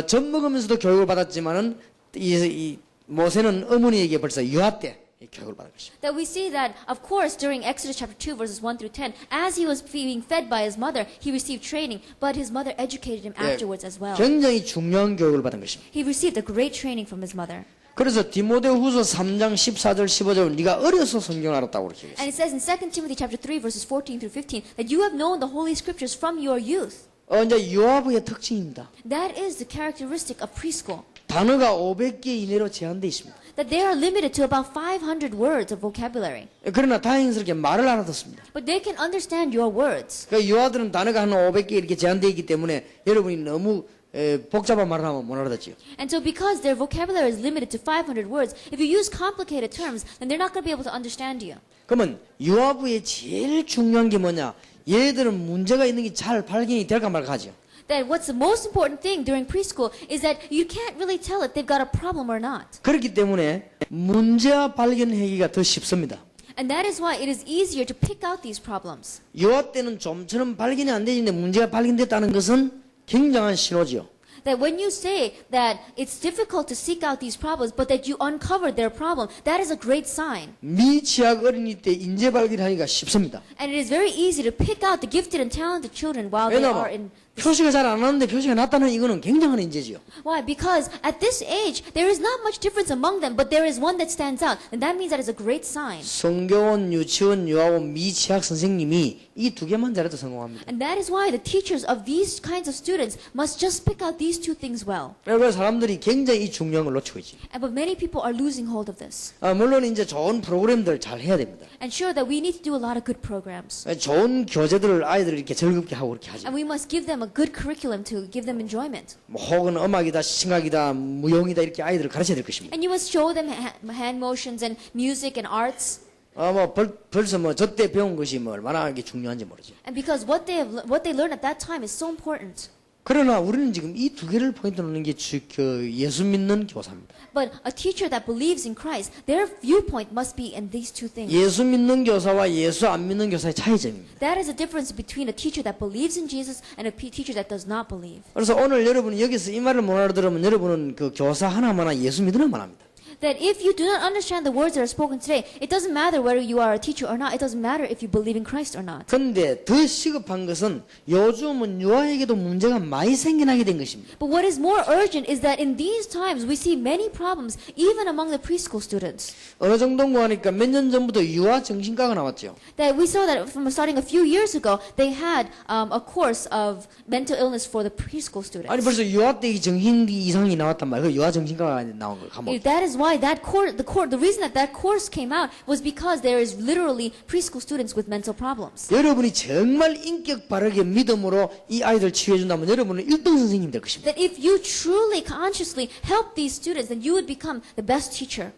Speaker 1: 젖 먹으면서도 교육을 받았지만은 이 모세는 어머니에게 벌써 유아 때 교육을 받은 것입니다.
Speaker 2: That we see that, of course, during Exodus chapter 2 verses 1 through 10, as he was being fed by his mother, he received training, but his mother educated him afterwards as well.
Speaker 1: 굉장히 중요한 교육을 받은 것입니다.
Speaker 2: He received a great training from his mother.
Speaker 1: 그래서 디모데후서 3장 14절 15절은 네가 어려서 성경을 알았다고 그렇게
Speaker 2: And
Speaker 1: 얘기했어요.
Speaker 2: it says in 2 Timothy chapter 3 verses 14 through 15 that you have known the holy scriptures from your youth.
Speaker 1: 이제 유아부의 특징입니다.
Speaker 2: That is the characteristic of preschool.
Speaker 1: 단어가 500개 이내로 제한되어 있습니다.
Speaker 2: That they are limited to about 500 words of vocabulary.
Speaker 1: 그러나 다행스럽게 말을 알아듣습니다.
Speaker 2: But they can understand your words.
Speaker 1: 그러니까 유아들은 단어가 한 500개 이렇게 제한되어 있기 때문에 여러분이 너무 복잡한 말을 하면 못 알아듣지요.
Speaker 2: And so because their vocabulary is limited to 500 words, if you use complicated terms, then they're not going to be able to understand you.
Speaker 1: 그러면 유아부의 제일 중요한 게 뭐냐? 얘들은 문제가 있는 게 잘 발견이 될까 말까 하죠.
Speaker 2: That what's the most important thing during preschool is that you can't really tell if they've got a problem or not.
Speaker 1: 그렇기 때문에 문제와 발견하기가 더 쉽습니다.
Speaker 2: And that is why it is easier to pick out these problems.
Speaker 1: 유아 때는 좀처럼 발견이 안 되는데 문제가 발견됐다는 것은 굉장한 신호지요.
Speaker 2: That when you say that it's difficult to seek out these problems, but that you uncovered their problem, that is a great sign.
Speaker 1: 미취학 어린이 때 인재 발견하기가 쉽습니다.
Speaker 2: And it is very easy to pick out the gifted and talented children while they are in.
Speaker 1: 표시가 잘 안 나는데 표시가 났다는 이거는 굉장한 인재지요.
Speaker 2: Why? Because at this age, there is not much difference among them, but there is one that stands out, and that means that is a great sign.
Speaker 1: 성교원, 유치원, 유아원, 미취학 선생님이 이 두 개만 잘해도 성공합니다.
Speaker 2: And that is why the teachers of these kinds of students must just pick out these two things well.
Speaker 1: 그래서 사람들이 굉장히 이 중요한 걸 놓치고 있지.
Speaker 2: But many people are losing hold of this.
Speaker 1: 물론 이제 좋은 프로그램들 잘 해야 됩니다.
Speaker 2: And sure that we need to do a lot of good programs.
Speaker 1: 좋은 교재들을 아이들을 이렇게 즐겁게 하고 그렇게 하죠.
Speaker 2: And we must give them a good curriculum to give them enjoyment.
Speaker 1: 혹은 음악이다, 시각이다, 무용이다 이렇게 아이들을 가르쳐야 될 것입니다.
Speaker 2: And you must show them hand motions and music and arts.
Speaker 1: 벌써 저때 배운 것이 얼마나 이게 중요한지 모르죠.
Speaker 2: And because what they learn at that time is so important.
Speaker 1: 그러나 우리는 지금 이 두 개를 포인트 놓는 게 예수 믿는 교사입니다.
Speaker 2: But a teacher that believes in Christ, their viewpoint must be in these two things.
Speaker 1: 예수 믿는 교사와 예수 안 믿는 교사의 차이점입니다.
Speaker 2: That is the difference between a teacher that believes in Jesus and a teacher that does not believe.
Speaker 1: 그래서 오늘 여러분이 여기서 이 말을 못 알아들으면 여러분은 그 교사 하나만 예수 믿으나만 합니다.
Speaker 2: That if you do not understand the words that are spoken today, it doesn't matter whether you are a teacher or not. It doesn't matter if you believe in Christ or not.
Speaker 3: 근데 더 시급한 것은 요즘은 유아에게도 문제가 많이 생겨나게 된 것입니다.
Speaker 2: But what is more urgent is that in these times we see many problems even among the preschool students.
Speaker 3: 어느 정도인가 하니까 몇 년 전부터 유아 정신과가 나왔죠.
Speaker 2: That we saw that from starting a few years ago, they had a course of mental illness for the preschool students.
Speaker 3: 아니 벌써 유아 때 정신 이상이 나왔단 말이에요. 그 유아 정신과가 나온 거 가면.
Speaker 2: That is why that the reason that course came out was because there is literally preschool students with mental problems.
Speaker 3: 여러분이 정말 인격 바르게 믿음으로 이 아이들 치유해 준다면 여러분은 1등 선생님 될 것입니다.
Speaker 2: That if you truly consciously help these students, then you would become the best teacher.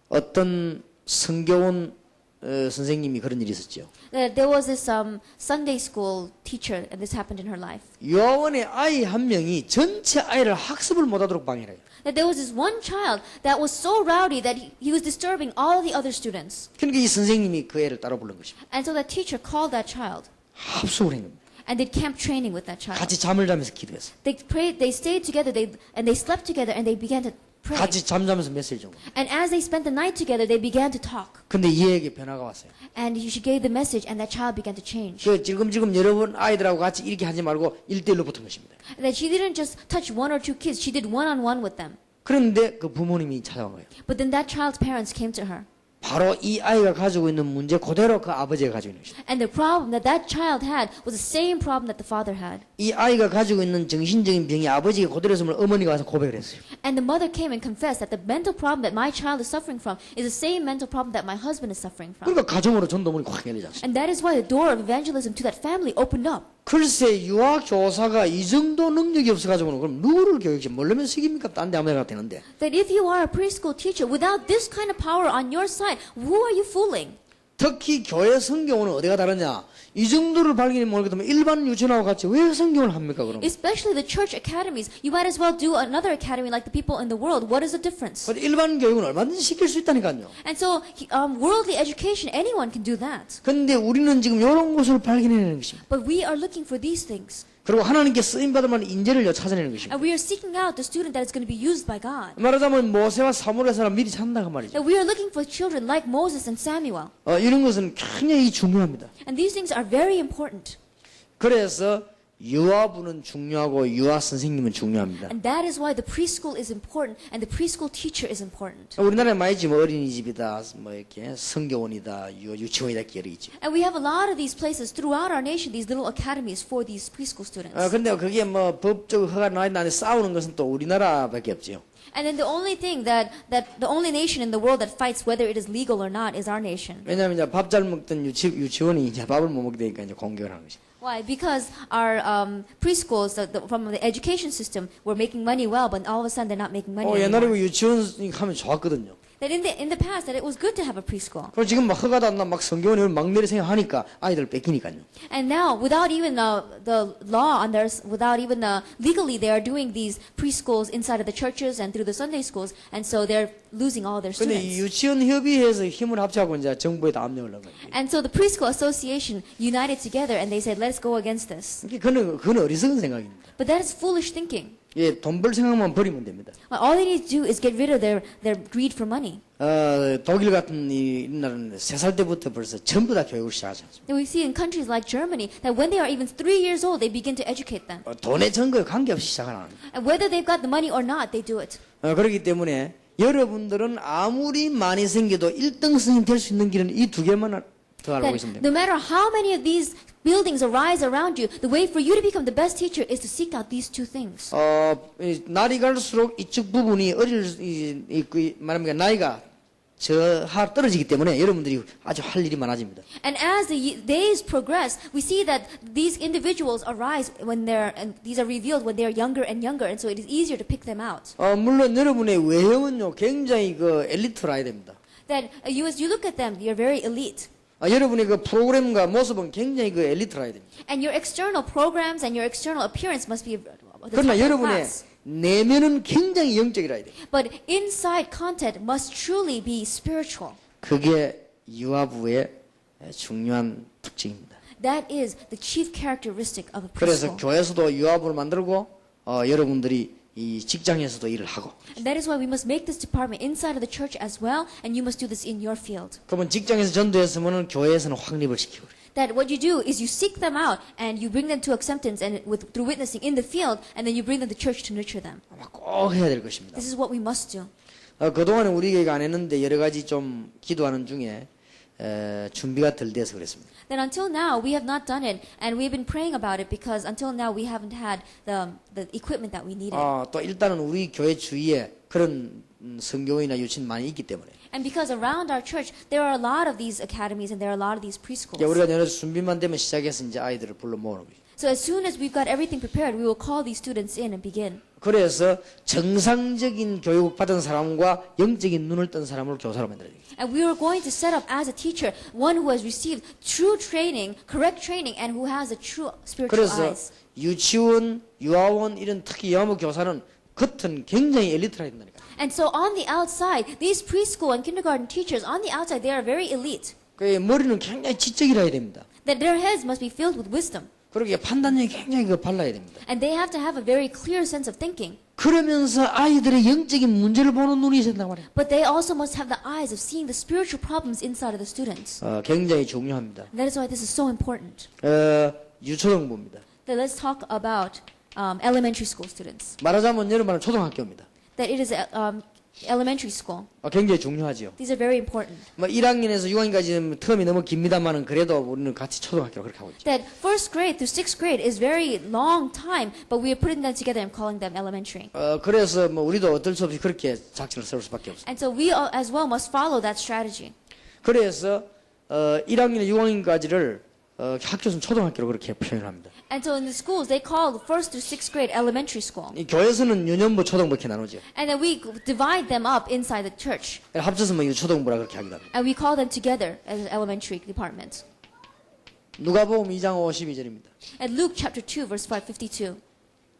Speaker 3: 어떤 성교원 선생님이 그런 일이 있었죠.
Speaker 2: There was this Sunday school teacher, and this happened in her life.
Speaker 3: 유아원의 아이 한 명이 전체 아이를 학습을 못하도록 방해를 해요.
Speaker 2: That there was this one child that was so rowdy that he was disturbing all the other students.
Speaker 3: 그러니까 이 선생님이 그 애를 따로 부른 것입니다.
Speaker 2: And so that teacher called that child
Speaker 3: 합숙을 한 겁니다.
Speaker 2: and did camp training with that child.
Speaker 3: 같이 잠을 자면서 기도했어요.
Speaker 2: They prayed, they stayed together, and they slept together, and they began to pray.
Speaker 3: 같이 잠자면서 메시지 준 거예요.
Speaker 2: And as they spent the night together, they began to talk.
Speaker 3: 근데 이 애에게 변화가 왔어요.
Speaker 2: And she gave the message, and that child began to change.
Speaker 3: 그 지금 여러분 아이들하고 같이 이렇게 하지 말고 1대1로 붙은 것입니다.
Speaker 2: And that she didn't just touch one or two kids, she did one-on-one with them.
Speaker 3: 그런데 그 부모님이 찾아온 거예요.
Speaker 2: But then that child's parents came to her.
Speaker 3: 바로 이 아이가 가지고 있는 문제 그대로 그 아버지가 가지고 있는 것입니다.
Speaker 2: And the problem that that child had was the same problem that the father had.
Speaker 3: 이 아이가 가지고 있는 정신적인 병이 아버지가 그대로 있음을 어머니가 와서 고백을 했어요.
Speaker 2: And the mother came and confessed that the mental problem that my child is suffering from is the same mental problem that my husband is suffering from.
Speaker 3: 그러니까 가정으로 전도문이 확 열리지 않습니까?
Speaker 2: And that is why the door of evangelism to that family opened up.
Speaker 3: 글쎄 유아 교사가 이 정도 능력이 없어가지고는 그럼 누구를 교육시 뭘로면 식입니까? 딴 데 아무데나 되는데.
Speaker 2: That if you are a preschool teacher, without this kind of power on your side, who are you fooling?
Speaker 3: 특히 교회 성경은 어디가 다르냐? 이 정도를 발견이 모르겠다면 일반 유치원하고 같이 왜 성경을 합니까 그럼?
Speaker 2: Especially the church academies. You might as well do another academy like the people in the world. What is the difference?
Speaker 3: 일반 교육은 얼마든지 시킬 수 있다니까요.
Speaker 2: And so, worldly education, anyone can do that.
Speaker 3: 근데 우리는 지금 이런 것을 발견해내는 것입니다.
Speaker 2: But we are looking for these things.
Speaker 3: 그리고 하나님께 쓰임받을 만한 인재를 찾아내는 것입니다.
Speaker 2: And we are seeking out the student that is going to be used by God.
Speaker 3: 말하자면 모세와 사무엘의 사람 미리 찾는다 그 말이죠.
Speaker 2: And we are looking for children like Moses and Samuel.
Speaker 3: 이런 것은 굉장히 중요합니다.
Speaker 2: And these things are very important.
Speaker 3: 그래서 유아부는 중요하고 유아 선생님은 중요합니다.
Speaker 2: And that is why the preschool is important and the preschool teacher is important.
Speaker 3: 우리나라에 많이 있지 뭐 어린이집이다, 뭐 이렇게 성교원이다, 유치원이다 이렇게 여러 있죠.
Speaker 2: And we have a lot of these places throughout our nation, these little academies for these preschool students.
Speaker 3: 근데 그게 뭐 법적 허가 나와 있는데 싸우는 것은 또 우리나라밖에 없지요.
Speaker 2: And then the only thing that the only nation in the world that fights whether it is legal or not is our nation.
Speaker 3: 왜냐하면 이제 밥 잘 먹던 유치원이 이제 밥을 못 먹게 되니까 이제 공격을 하는 거죠.
Speaker 2: Why? Because our preschools from the education system were making money well, but all of a sudden they're not making money
Speaker 3: 옛날에
Speaker 2: anymore.
Speaker 3: 그 유치원 하면 좋았거든요.
Speaker 2: That in the past that it was good to have a preschool.
Speaker 3: 그럼 지금 막 허가도 안 나 막 성교원이 막 내리 생각하니까 아이들 뺏기니까요.
Speaker 2: And now, without even the law on theirs, without even legally, they are doing these preschools inside of the churches and through the Sunday schools, and so they're losing all their
Speaker 3: 근데
Speaker 2: students.
Speaker 3: 유치원 협의회에서 힘을 합쳐하고 이제 정부에다 압력을 넣은 거예요.
Speaker 2: And so the preschool association united together and they said, let's go against this.
Speaker 3: 그건 어리석은 생각입니다.
Speaker 2: But that is foolish thinking.
Speaker 3: 예, 돈 벌 생각만 버리면 됩니다.
Speaker 2: Well, all they need to do is get rid of their greed for money.
Speaker 3: 독일 같은 이 나라는 3살 때부터 벌써 전부 다 교육을 시작하지 않습니다.
Speaker 2: And we see in countries like Germany that when they are even 3 years old, they begin to educate them.
Speaker 3: 돈에 전거에 관계없이 시작을 합니다.
Speaker 2: And whether they've got the money or not, they do it.
Speaker 3: 그렇기 때문에 여러분들은 아무리 많이 생겨도 1등 선생님 될 수 있는 길은 이 두 개만 더 알고 있으면
Speaker 2: That
Speaker 3: 됩니다.
Speaker 2: no matter how many of these buildings arise around you, the way for you to become the best teacher is to seek out these two things.
Speaker 3: 날이 갈수록 이쪽 부분이 말하면 나이가 떨어지기 때문에 여러분들이 아주 할 일이 많아집니다.
Speaker 2: And as the days progress, we see that these individuals arise and these are revealed when they are younger and younger, and so it is easier to pick them out.
Speaker 3: 물론 여러분의 외형은요 굉장히 엘리트라야 됩니다.
Speaker 2: That as you look at them, you're very elite.
Speaker 3: 여러분의 그 프로그램과 모습은 굉장히 엘리트라야 됩니다.
Speaker 2: And your external programs and your external appearance must be the top
Speaker 3: 그러나
Speaker 2: of
Speaker 3: 여러분의
Speaker 2: class.
Speaker 3: 내면은 굉장히 영적이라야 돼요.
Speaker 2: But inside content must truly be spiritual.
Speaker 3: 그게 유아부의 중요한 특징입니다.
Speaker 2: That is the chief characteristic of a
Speaker 3: 그래서
Speaker 2: preschool.
Speaker 3: 교회에서도 유아부를 만들고 여러분들이 이 직장에서도 일을 하고.
Speaker 2: And that is why we must make this department inside of the church as well, and you must do this in your field.
Speaker 3: 그러면 직장에서 전도했으면 교회에서는 확립을 시키고.
Speaker 2: That what you do is you seek them out and you bring them to acceptance and through witnessing in the field, and then you bring them to church to nurture them.
Speaker 3: 아마 꼭 해야 될 것입니다.
Speaker 2: This is what we must do.
Speaker 3: 그동안에 우리 교회가 안 했는데 여러 가지 좀 기도하는 중에 준비가 덜 돼서 그랬습니다.
Speaker 2: Then until now we have not done it, and we've been praying about it because until now we haven't had the equipment that we needed.
Speaker 3: 또 일단은 우리 교회 주위에 그런 성교회나 유치원 많이 있기 때문에.
Speaker 2: And because around our church there are a lot of these academies and there are a lot of these preschools.
Speaker 3: 우리가 내려서 준비만 되면 시작해서 이제 아이들을 불러 모으는 거죠.
Speaker 2: So as soon as we've got everything prepared, we will call these students in and begin.
Speaker 3: 그래서 정상적인 교육 받은 사람과 영적인 눈을 뜬 사람을 교사로 만들어야 돼요.
Speaker 2: And we are going to set up as a teacher one who has received true training, correct training, and who has a true spiritual
Speaker 3: 그래서
Speaker 2: eyes.
Speaker 3: 유치원, 유아원 이런 특히 영어 교사는 겉은 굉장히 엘리트라 된다니까.
Speaker 2: And so on the outside, these preschool and kindergarten teachers, on the outside, they are very elite.
Speaker 3: 그 머리는 굉장히 지적이라야 됩니다.
Speaker 2: That their heads must be filled with wisdom.
Speaker 3: 그러기에 판단력이 굉장히 발라야 됩니다.
Speaker 2: And they have to have a very clear sense of thinking.
Speaker 3: 그러면서 아이들의 영적인 문제를 보는 눈이 있어야 된단 말이에요.
Speaker 2: But they also must have the eyes of seeing the spiritual problems inside of the students.
Speaker 3: 굉장히 중요합니다.
Speaker 2: That is why this is so important.
Speaker 3: 유초등부입니다.
Speaker 2: Then let's talk about elementary school students.
Speaker 3: 말하자면 여러분 말은 초등학교입니다.
Speaker 2: That it is elementary school.
Speaker 3: 굉장히 중요하죠.
Speaker 2: These are very important.
Speaker 3: 1학년에서 6학년까지는 텀이 너무 깁니다만은 그래도 우리는 같이 초등학교로 그렇게 하고 있죠.
Speaker 2: That first grade through sixth grade is very long time, but we are putting them together and calling them elementary.
Speaker 3: 그래서 우리도 어쩔 수 없이 그렇게 작전을 세울 수밖에 없어요.
Speaker 2: And so we as well must follow that strategy.
Speaker 3: 그래서 1학년, 6학년까지를 학교에서는 초등학교로 그렇게 표현을 합니다.
Speaker 2: And so in the schools, they call the first through sixth grade elementary school.
Speaker 3: 이 교회에서는 유년부, 초등부 이렇게 나누죠.
Speaker 2: And then we divide them up inside the church.
Speaker 3: 합쳐서 유초등부라 그렇게 하기도 합니다.
Speaker 2: And we call them together as an elementary department.
Speaker 3: 누가복음 2장 52절입니다.
Speaker 2: And Luke chapter 2, verse 552.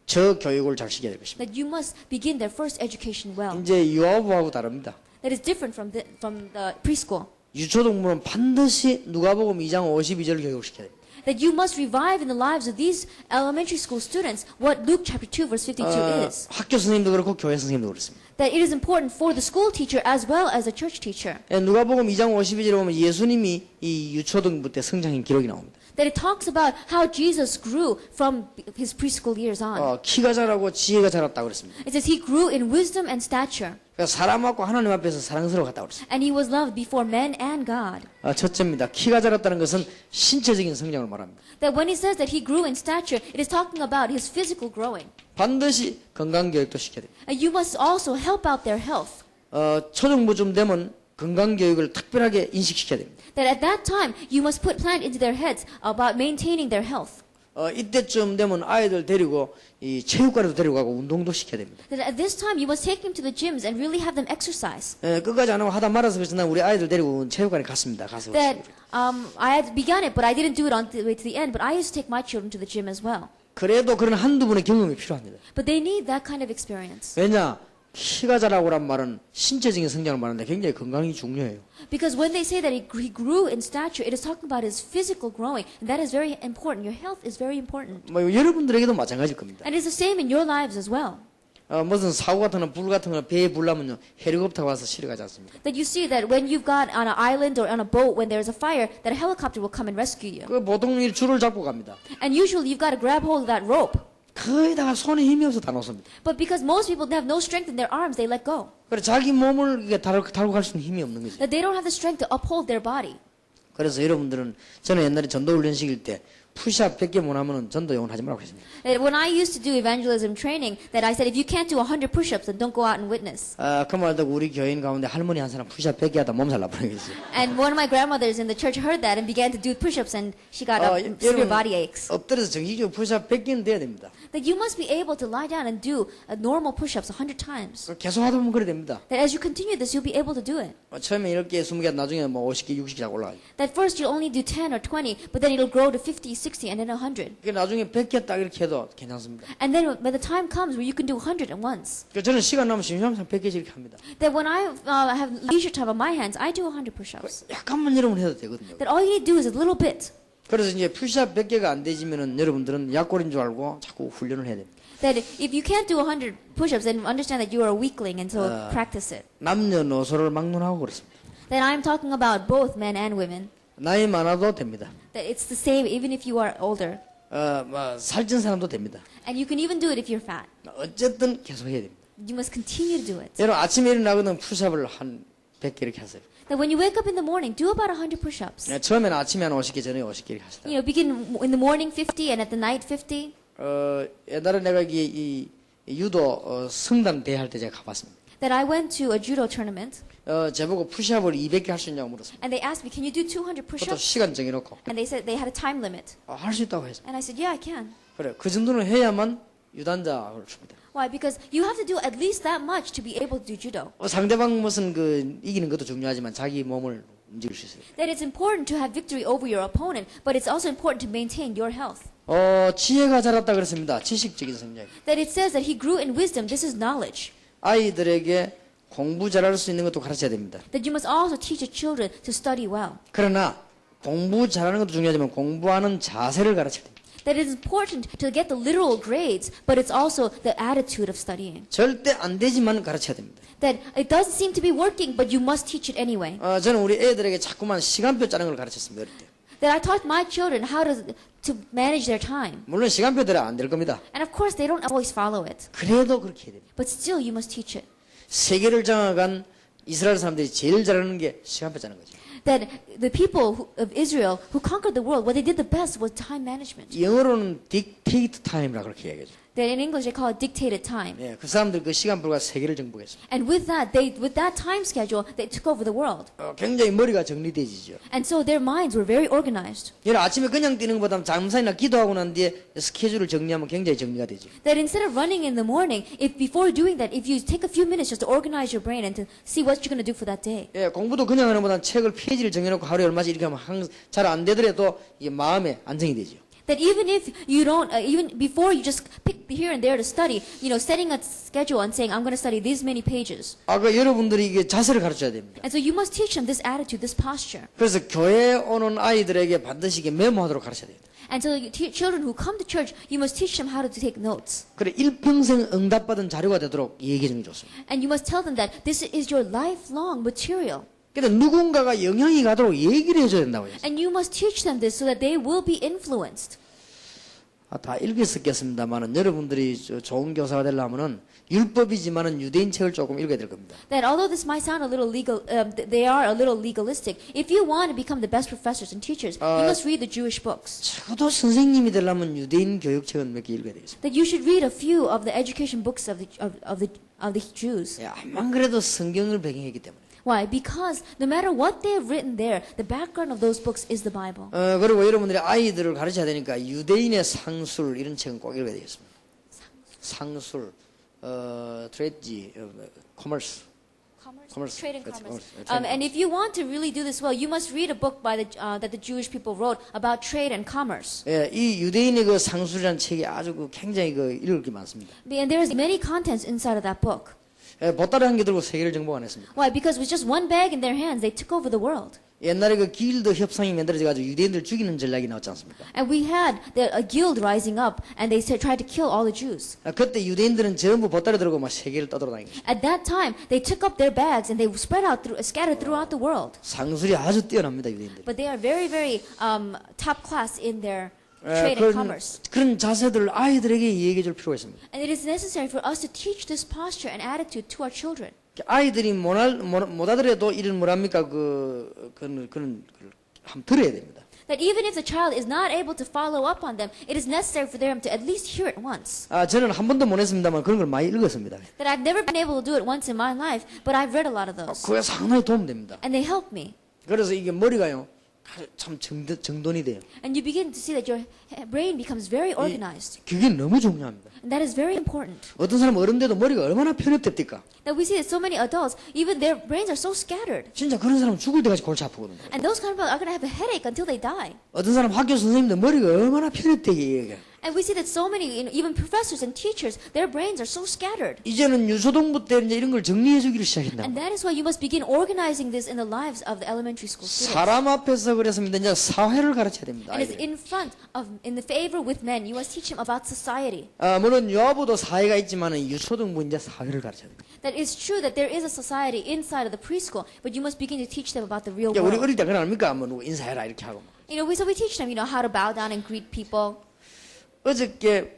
Speaker 3: 저 교육을 잘 시켜야 될 것입니다.
Speaker 2: That you must begin their first education well.
Speaker 3: 이제 유아부하고 다릅니다.
Speaker 2: That is different from the preschool.
Speaker 3: 유초등부는 반드시 누가복음 2장 52절을 교육을 시켜야 됩니다.
Speaker 2: That you must revive in the lives of these elementary school students what Luke chapter 2 verse 52 is.
Speaker 3: 학교 선생님도 그렇고 교회 선생님도 그렇습니다.
Speaker 2: That it is important for the school teacher as well as the church teacher.
Speaker 3: 누가복음 2장 52절에 보면 예수님이 이 유초등부 때 성장한 기록이 나옵니다.
Speaker 2: That it talks about how Jesus grew from his preschool years on.
Speaker 3: 키가 자라고 지혜가 자랐다고 그랬습니다.
Speaker 2: It says he grew in wisdom and stature.
Speaker 3: 그러니까 사람하고 하나님 앞에서 사랑스러워갔다고 그랬습니다.
Speaker 2: And he was loved before men and God.
Speaker 3: 첫째입니다. 키가 자랐다는 것은 신체적인 성장을 말합니다.
Speaker 2: That when he says that he grew in stature, it is talking about his physical growing.
Speaker 3: 반드시 건강교육도 시켜야 됩니다.
Speaker 2: And you must also help out their health.
Speaker 3: 초등부쯤 되면 건강교육을 특별하게 인식시켜야 됩니다.
Speaker 2: That at that time, you must plant into their heads about maintaining their health.
Speaker 3: 이때쯤 되면 아이들 데리고 이 체육관에도 데리고 가고 운동도 시켜야 됩니다.
Speaker 2: That at this time, you must take them to the gyms and really have them exercise.
Speaker 3: 끝까지 안 하고 하다 말아서 그래서 난 우리 아이들 데리고 체육관에 갔습니다. 가서
Speaker 2: That I had begun it, but I didn't do it on the way to the end. But I used to take my children to the gym as well.
Speaker 3: 그래도 그런 한두 번의 경험이 필요합니다.
Speaker 2: But they need that kind of experience.
Speaker 3: 왜냐? 키가 자라고란 말은 신체적인 성장을 말하는데 굉장히 건강이 중요해요.
Speaker 2: Because when they say that he grew in stature, it is talking about his physical growing. And that is very important. Your health is very important.
Speaker 3: 여러분들에게도 마찬가지일 겁니다.
Speaker 2: And it's the same in your lives as well.
Speaker 3: 무슨 사고 같은 거, 불 같은 거 배에 불나면요 헬리콥터가 와서 실어가지 않습니까?
Speaker 2: That you see that when you've got on an island or on a boat, when there's a fire, that a helicopter will come and rescue you.
Speaker 3: 그 보통 이 줄을 잡고 갑니다.
Speaker 2: And usually you've got to grab hold of that rope.
Speaker 3: 거의다가 손에 힘이 없어 다 놓습니다.
Speaker 2: But because most people have no strength in their arms, they let go.
Speaker 3: 그래 자기 몸을 달고 갈 수 있는 힘이 없는 거죠.
Speaker 2: That they don't have the strength to uphold their body.
Speaker 3: 그래서 여러분들은 저는 옛날에 전도 훈련식일 때 푸시업 100개 못 하면은 전도 영혼 하지 말라고 했습니다.
Speaker 2: When I used to do evangelism training, that I said if you can't do 100 push-ups, then don't go out and witness.
Speaker 3: 그 말 듣고 우리 교인 가운데 할머니 한 사람 푸시업 100개 하다 몸살 나버린 거지.
Speaker 2: And one of my grandmothers in the church heard that and began to do push-ups, and she got severe body aches.
Speaker 3: 엎드려서 정식적으로 푸시업 100개는 돼야 됩니다.
Speaker 2: That you must be able to lie down and do normal push-ups 100 times.
Speaker 3: 계속 하다 보면 그래 됩니다.
Speaker 2: That as you continue this, you'll be able to do it.
Speaker 3: 처음에 10개, 20개 나중에 뭐 50개, 60개 다 올라가요.
Speaker 2: That first you'll only do 10 or 20, but then it'll grow to 50, 60, and then 100.
Speaker 3: 나중에 100개 딱 이렇게 해도 괜찮습니다.
Speaker 2: And then when the time comes where you can do 100 at once.
Speaker 3: 저는 시간 나면 심심하면 100개씩 이렇게 합니다.
Speaker 2: That when I have leisure time on my hands, I do 100 push-ups.
Speaker 3: 약간만 여러분 해도 되거든요.
Speaker 2: That all you need to do is a little bit.
Speaker 3: 그래서 이제 푸시업 100개가 안 되지면은 여러분들은 약골인 줄 알고 자꾸 훈련을 해야 됩니다.
Speaker 2: That if you can't do 100 push-ups, then understand that you are a weakling, and so practice it.
Speaker 3: 남녀노소를 막론하고 그렇습니다.
Speaker 2: That I'm talking about both men and women.
Speaker 3: 나이 많아도 됩니다.
Speaker 2: That it's the same even if you are older.
Speaker 3: 살찐 사람도 됩니다.
Speaker 2: And you can even do it if you're fat.
Speaker 3: 어쨌든 계속 해야 됩니다.
Speaker 2: You must continue to do it.
Speaker 3: 여러분 아침에 일어나거든 푸시업을 한 100개 이렇게 하세요.
Speaker 2: That when you wake up in the morning, do about 100 push-ups.
Speaker 3: 처음에는 아침에 한 50개, 저녁에 50개 이렇게 하시다.
Speaker 2: Begin in the morning 50 and at the night 50.
Speaker 3: 옛날에 내가 이 유도 성당 대회할 때 제가 가봤습니다.
Speaker 2: That I went to a judo tournament,
Speaker 3: 제보고 푸시업을 200개 할 수 있냐고 물었습니다.
Speaker 2: and they asked me, can you do 200
Speaker 3: 그것도
Speaker 2: push-ups?
Speaker 3: 시간 정해놓고
Speaker 2: And they said they had a time limit.
Speaker 3: 할 수 있다고 했습니다.
Speaker 2: And I said, yeah, I can.
Speaker 3: 그래, 그 정도는 해야만 유단자를 줍니다.
Speaker 2: Why? Because you have to do at least that much to be able to do judo.
Speaker 3: 상대방 무슨 이기는 것도 중요하지만 자기 몸을 움직일 수 있어요.
Speaker 2: That it's important to have victory over your opponent, but it's also important to maintain your health.
Speaker 3: 지혜가 자랐다 그랬습니다. 지식적인 성장.
Speaker 2: That it says that he grew in wisdom. This is knowledge.
Speaker 3: 아이들에게 공부 잘할 수 있는 것도 가르쳐야 됩니다.
Speaker 2: That you must also teach your children to study well.
Speaker 3: 그러나 공부 잘하는 것도 중요하지만 공부하는 자세를 가르쳐야 됩니다.
Speaker 2: That it is important to get the literal grades, but it's also the attitude of studying.
Speaker 3: 절대 안 되지만 가르쳐야 됩니다.
Speaker 2: That it doesn't seem to be working, but you must teach it anyway.
Speaker 3: 저는 우리 애들에게 자꾸만 시간표 짜는 걸 가르쳤습니다. 어릴 때.
Speaker 2: That I taught my children how to manage their time.
Speaker 3: 물론 시간표대로 안 될 겁니다.
Speaker 2: And of course, they don't always follow it.
Speaker 3: 그래도 그렇게 해야 됩니다.
Speaker 2: But still, you must teach it.
Speaker 3: 세계를 장악한 이스라엘 사람들이 제일 잘하는 게 시간표 짜는 거죠.
Speaker 2: That the people of Israel who conquered the world, what they did the best was time management.
Speaker 3: 영어로는 dictate time이라고 그렇게 얘기하죠.
Speaker 2: That in English they call it dictated time.
Speaker 3: 예, 그 사람들 그 시간표가 세계를 정복했습니다.
Speaker 2: And with that time schedule, they took over the world.
Speaker 3: 굉장히 머리가 정리되지죠.
Speaker 2: And so their minds were very organized.
Speaker 3: 여러분 아침에 그냥 뛰는 것보다 잠시나 기도하고 난 뒤에 스케줄을 정리하면 굉장히 정리가 되죠.
Speaker 2: That instead of running in the morning, if before doing that, if you take a few minutes just to organize your brain and to see what you're going to do for that day.
Speaker 3: 예, 공부도 그냥 하는 것보다 책을 페이지를 정해놓고 하루에 얼마씩 이렇게 하면 잘 안 되더라도 이게 마음에 안정이 되죠.
Speaker 2: That even if you don't, even before you just pick here and there to study, setting a schedule and saying, I'm going to study these many pages.
Speaker 3: 그 여러분들이 이게 자세를 가르쳐야 됩니다.
Speaker 2: And so you must teach them this attitude, this posture.
Speaker 3: 그래서 교회에 오는 아이들에게 반드시 이게 메모하도록 가르쳐야 됩니다.
Speaker 2: And so children who come to church, you must teach them how to take notes.
Speaker 3: 그래 일평생 응답받은 자료가 되도록 얘기해 주는 게 좋습니다.
Speaker 2: And you must tell them that this is your lifelong material.
Speaker 3: 근데 누군가가 영향이 가도록 얘기를 해줘야 된다고요.
Speaker 2: And you must teach them this so that they will be influenced.
Speaker 3: 다 읽었었겠습니다만은 여러분들이 좋은 교사가 되려면은 율법이지만은 유대인 책을 조금 읽어야 될 겁니다.
Speaker 2: That although this might sound a little legal, they are a little legalistic. If you want to become the best professors and teachers, you must read the Jewish books.
Speaker 3: 적어도 선생님이 되려면 유대인 교육책은 몇 개 읽어야 되겠습니다.
Speaker 2: That you should read a few of the education books of the Jews.
Speaker 3: 암만 그래도 성경을 배경했기 때문에.
Speaker 2: Why? Because no matter what they have written there, the background of those books is the Bible.
Speaker 3: 그리고 여러분들이 아이들을 가르쳐야 되니까 유대인의 상술 이런 책은 꼭 읽어야 되겠습니다. 상술, 트레이지, 커머스.
Speaker 2: Trade and commerce. And if you want to really do this well, you must read a book by that the Jewish people wrote about trade and commerce.
Speaker 3: 예, 이 유대인의 그 상술이라는 책이 아주 굉장히 읽을 게 많습니다.
Speaker 2: And there's many contents inside of that book.
Speaker 3: 예, 보따리 한 개 들고 세계를 정복 안 했습니다.
Speaker 2: Why? Because with just one bag in their hands, they took over the world.
Speaker 3: 옛날에 그 길드 협상이 만들어져가지고 유대인들 죽이는 전략이 나왔지 않습니까?
Speaker 2: And we had a guild rising up, and they tried to kill all the Jews.
Speaker 3: 그때 유대인들은 전부 보따리 들고 막 세계를 떠돌아다니고.
Speaker 2: At that time, they took up their bags and they scattered throughout the world.
Speaker 3: 상술이 아주 뛰어납니다 유대인들.
Speaker 2: But they are very, very top class in their trade and commerce.
Speaker 3: 그런 자세들을 아이들에게 얘기해 줄 필요가 있습니다.
Speaker 2: And it is necessary for us to teach this posture and attitude to our children.
Speaker 3: 아이들이 못 알아들어도 이런 뭐랍니까 그런 한번 들어야 됩니다.
Speaker 2: That even if the child is not able to follow up on them, it is necessary for them to at least hear it once.
Speaker 3: 저는 한 번도 못 했습니다만 그런 걸 많이 읽었습니다.
Speaker 2: That I've never been able to do it once in my life, but I've read a lot of those.
Speaker 3: 그게 상당히 도움됩니다.
Speaker 2: And they help me.
Speaker 3: 그래서 이게 머리가요 참 정돈이 돼요.
Speaker 2: And you begin to see that your brain becomes very organized.
Speaker 3: 그게 너무 중요합니다.
Speaker 2: And that is very important.
Speaker 3: 어떤 사람 어른 돼도 머리가 얼마나 편협됐을까?
Speaker 2: That we see that so many adults, even their brains are so scattered.
Speaker 3: 진짜 그런 사람 죽을 때까지 골치 아프거든요.
Speaker 2: And those kind of people are going to have a headache until they die.
Speaker 3: 어떤 사람 학교 선생님도 머리가 얼마나 편협되게 얘기해요.
Speaker 2: And we see that so many, even professors and teachers, their brains are so scattered.
Speaker 3: 이제는 유초등부 때 이제 이런 걸 정리해 주기를 시작한다.
Speaker 2: And that is why you must begin organizing this in the lives of the elementary school students.
Speaker 3: 사람 앞에서 그랬습니다. 이제 사회를 가르쳐야 됩니다.
Speaker 2: And it's
Speaker 3: 아이들.
Speaker 2: in the favor with men, you must teach them about society.
Speaker 3: 물론 유아부도 사회가 있지만 유초등부 이제 사회를 가르쳐야 됩니다.
Speaker 2: That it's true that there is a society inside of the preschool, but you must begin to teach them about the real
Speaker 3: 우리
Speaker 2: world.
Speaker 3: 어릴 때 그런 압니까? 누구 인사해라 이렇게 하고.
Speaker 2: So we teach them, how to bow down and greet people.
Speaker 3: 어저께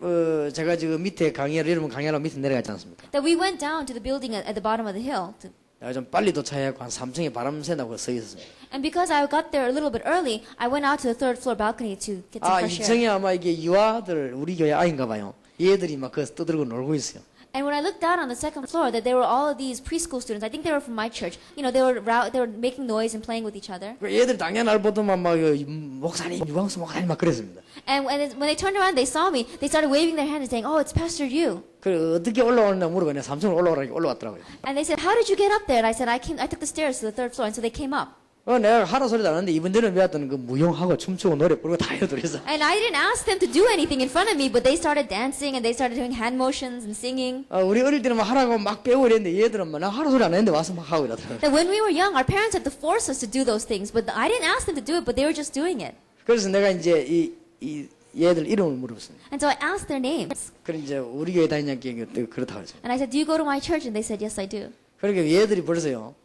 Speaker 3: 제가 지금 밑에 강의를 여러분 강의하러 밑에 내려갔지 않습니까?
Speaker 2: That we went down to the building at the bottom of the hill.
Speaker 3: 내가 좀 빨리 도착해서 한 3층에 바람 쐰다고 서 있었습니다.
Speaker 2: And because I got there a little bit early, I went out to the third floor balcony to get some fresh air.
Speaker 3: 2층에 아마 이게 유아들 우리 교회 아이인가 봐요. 얘들이 막 거기서 떠들고 놀고 있어요.
Speaker 2: And when I looked down on the second floor, that there were all of these preschool students. I think they were from my church. They were making noise and playing with each other.
Speaker 3: 얘들 당연히 날 보더만 막 목사님, 유광수 목사님 막 그랬습니다.
Speaker 2: And when they turned around, they saw me. They started waving their hands and saying, "Oh, it's Pastor Yu."
Speaker 3: 그 어떻게 올라오느냐 물어보니 3층으로 올라오라고 올라왔더라고요.
Speaker 2: And they said, "How did you get up there?" And I said, I took the stairs to the third floor." And so they came up.
Speaker 3: 내가 하라 소리도 안 하는데 이번 전에 배웠던 그 무용하고 춤추고 노래 부르고 다 해요 둘이서.
Speaker 2: And I didn't ask them to do anything in front of me, but they started dancing and they started doing hand motions and singing.
Speaker 3: 우리 어릴 때는 막 하라고 막 배우고 이랬는데 얘들은 막 나 하라 소리 안 했는데 와서 막 하고 이러더라고요.
Speaker 2: That when we were young, our parents had to force us to do those things, but I didn't ask them to do it, but they were just doing it.
Speaker 3: 그래서 내가 이제 이 얘들 이름을 물어봤습니다.
Speaker 2: And so I asked their names.
Speaker 3: 그래 이제 우리 교회 다니냐고 그렇다고 했어요.
Speaker 2: And I said, "Do you go to my church?" And they said, "Yes, I do."
Speaker 3: 그러니까 얘들이 벌써요.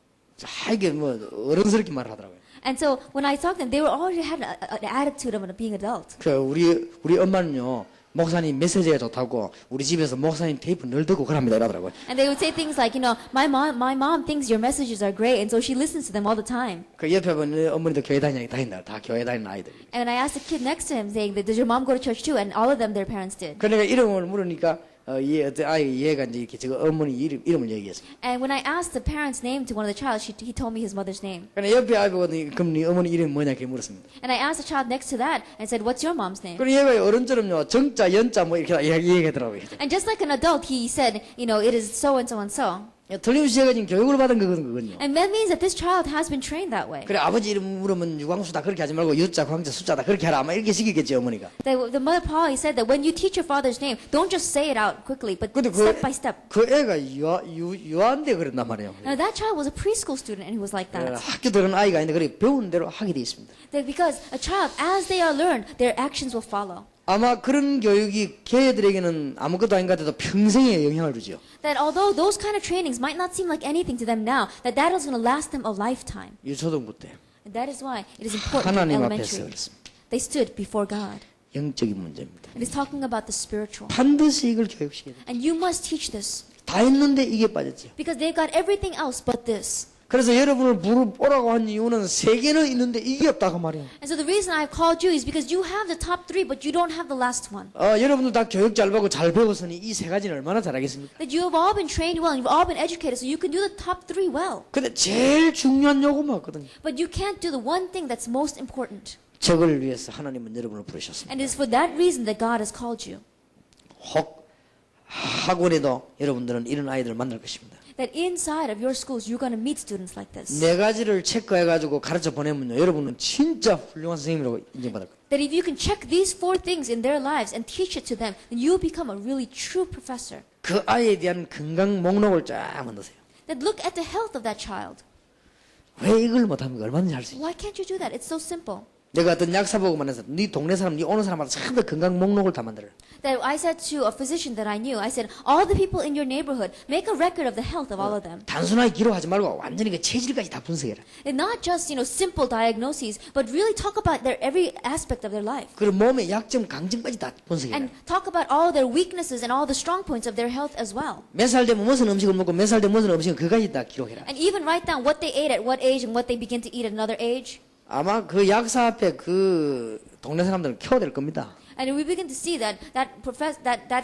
Speaker 3: 이게 뭐 어른스럽게 말을 하더라고요.
Speaker 2: And so when I talked to them, they already had an attitude of being adult.
Speaker 3: 그 우리 엄마는요. 목사님 메시지가 좋다고 우리 집에서 목사님 테이프 늘 듣고 그럽니다 이러더라고요.
Speaker 2: And they would say things like, my mom thinks your messages are great, and so she listens to them all the time.
Speaker 3: 그 옆에 보는 어머니도 교회 다닌다. 다 교회 다니는 아이들.
Speaker 2: And I asked the kid next to him, saying, "Does your mom go to church too?" And all of them, their parents did.
Speaker 3: 그러니까 이름을 물으니까 얘 어떤 아이 얘가 이제 이렇게 지금 어머니 이름을 얘기했어요.
Speaker 2: And when I asked the parent's name to one of the child, he told me his mother's name.
Speaker 3: 그러니까 옆에 아이 보고 그럼 네 어머니 이름이 뭐냐 이렇게 물었습니다.
Speaker 2: And I asked the child next to that and said, "What's your mom's name?"
Speaker 3: 그럼 얘가 어른처럼요 정자 연자 뭐 이렇게 얘기하더라고요.
Speaker 2: And just like an adult, he said, "It is so and so and so."
Speaker 3: 틀림없이 얘가 지금 교육을 받은 거거든요.
Speaker 2: And that means that this child has been trained that way.
Speaker 3: 그래 아버지 이름 물으면 유광수다 그렇게 하지 말고 유자 광자 숫자다 그렇게 하라 아마 이렇게 시키겠지 어머니가.
Speaker 2: The mother probably said that when you teach your father's name, don't just say it out quickly, but
Speaker 3: 근데
Speaker 2: step by step.
Speaker 3: 그 애가 유아인데 그랬단 말이에요.
Speaker 2: Now that child was a preschool student and he was like that.
Speaker 3: 학교 들은 아이가 아닌데 그렇게 배운 대로 하게 돼 있습니다.
Speaker 2: That because a child, as they are learned, their actions will follow.
Speaker 3: 아마 그런 교육이 걔들에게는 아무것도 아닌 것 같아도 평생에 영향을 주죠.
Speaker 2: That although those kind of trainings might not seem like anything to them now, that is going to last them a lifetime.
Speaker 3: 유초등부 때
Speaker 2: And that is why it is important in
Speaker 3: 하나님 앞에서
Speaker 2: elementary.
Speaker 3: 그렇습니다.
Speaker 2: They stood before God.
Speaker 3: 영적인 문제입니다.
Speaker 2: It is talking about the spiritual.
Speaker 3: 반드시 이걸 교육시켜야 돼요.
Speaker 2: And you must teach this.
Speaker 3: 다 했는데 이게 빠졌죠.
Speaker 2: Because they've got everything else but this.
Speaker 3: 그래서 여러분을 부르라고 한 이유는 세 개는 있는데 이게 없다고 말이에요.
Speaker 2: And so the reason I've called you is because you have the top three, but you don't have the last one.
Speaker 3: 여러분들 다 교육 잘 받고 잘 배웠으니 이 세 가지는 얼마나 잘하겠습니까?
Speaker 2: That you have all been trained well, and you've all been educated, so you can do the top three well.
Speaker 3: 근데 제일 중요한 요구만 있거든요.
Speaker 2: But you can't do the one thing that's most important.
Speaker 3: 저걸 위해서 하나님은 여러분을 부르셨습니다.
Speaker 2: And it is for that reason that God has called you.
Speaker 3: 혹 학원에도 여러분들은 이런 아이들을 만날 것입니다.
Speaker 2: That inside of your schools, you're going to meet students like this.
Speaker 3: 네 가지를 체크해가지고 가르쳐 보내면요, 여러분은 진짜 훌륭한 선생님이라고 인정받을 거예요.
Speaker 2: That if you can check these four things in their lives and teach it to them, then you'll become a really true professor.
Speaker 3: 그 아이에 대한 건강 목록을 쫙 만드세요.
Speaker 2: That look at the health of that child.
Speaker 3: 왜 이걸 못합니까? 얼마든지 할 수 있어요.
Speaker 2: Why can't you do that? It's so simple.
Speaker 3: 내가 어떤 약사 보고 만나서 네 동네 사람, 네 오는 사람마다 전부 다 건강 목록을 다 만들어요.
Speaker 2: That I said to a physician that I knew, I said, all the people in your neighborhood, make a record of the health of all of them.
Speaker 3: 단순하게 기록하지 말고 완전히 그 체질까지 다 분석해라.
Speaker 2: And not just, simple diagnoses, but really talk about their every aspect of their life.
Speaker 3: 그리고 몸의 약점, 강점까지 다 분석해라.
Speaker 2: And talk about all their weaknesses and all the strong points of their health as well.
Speaker 3: 몇 살 되면 무슨 음식을 먹고 몇 살 되면 무슨 음식을 그까지 다 기록해라.
Speaker 2: And even write down what they ate at what age and what they begin to eat at another age.
Speaker 3: 아마 그 약사 앞에 그 동네 사람들은 키워야 될 겁니다.
Speaker 2: And we begin to see that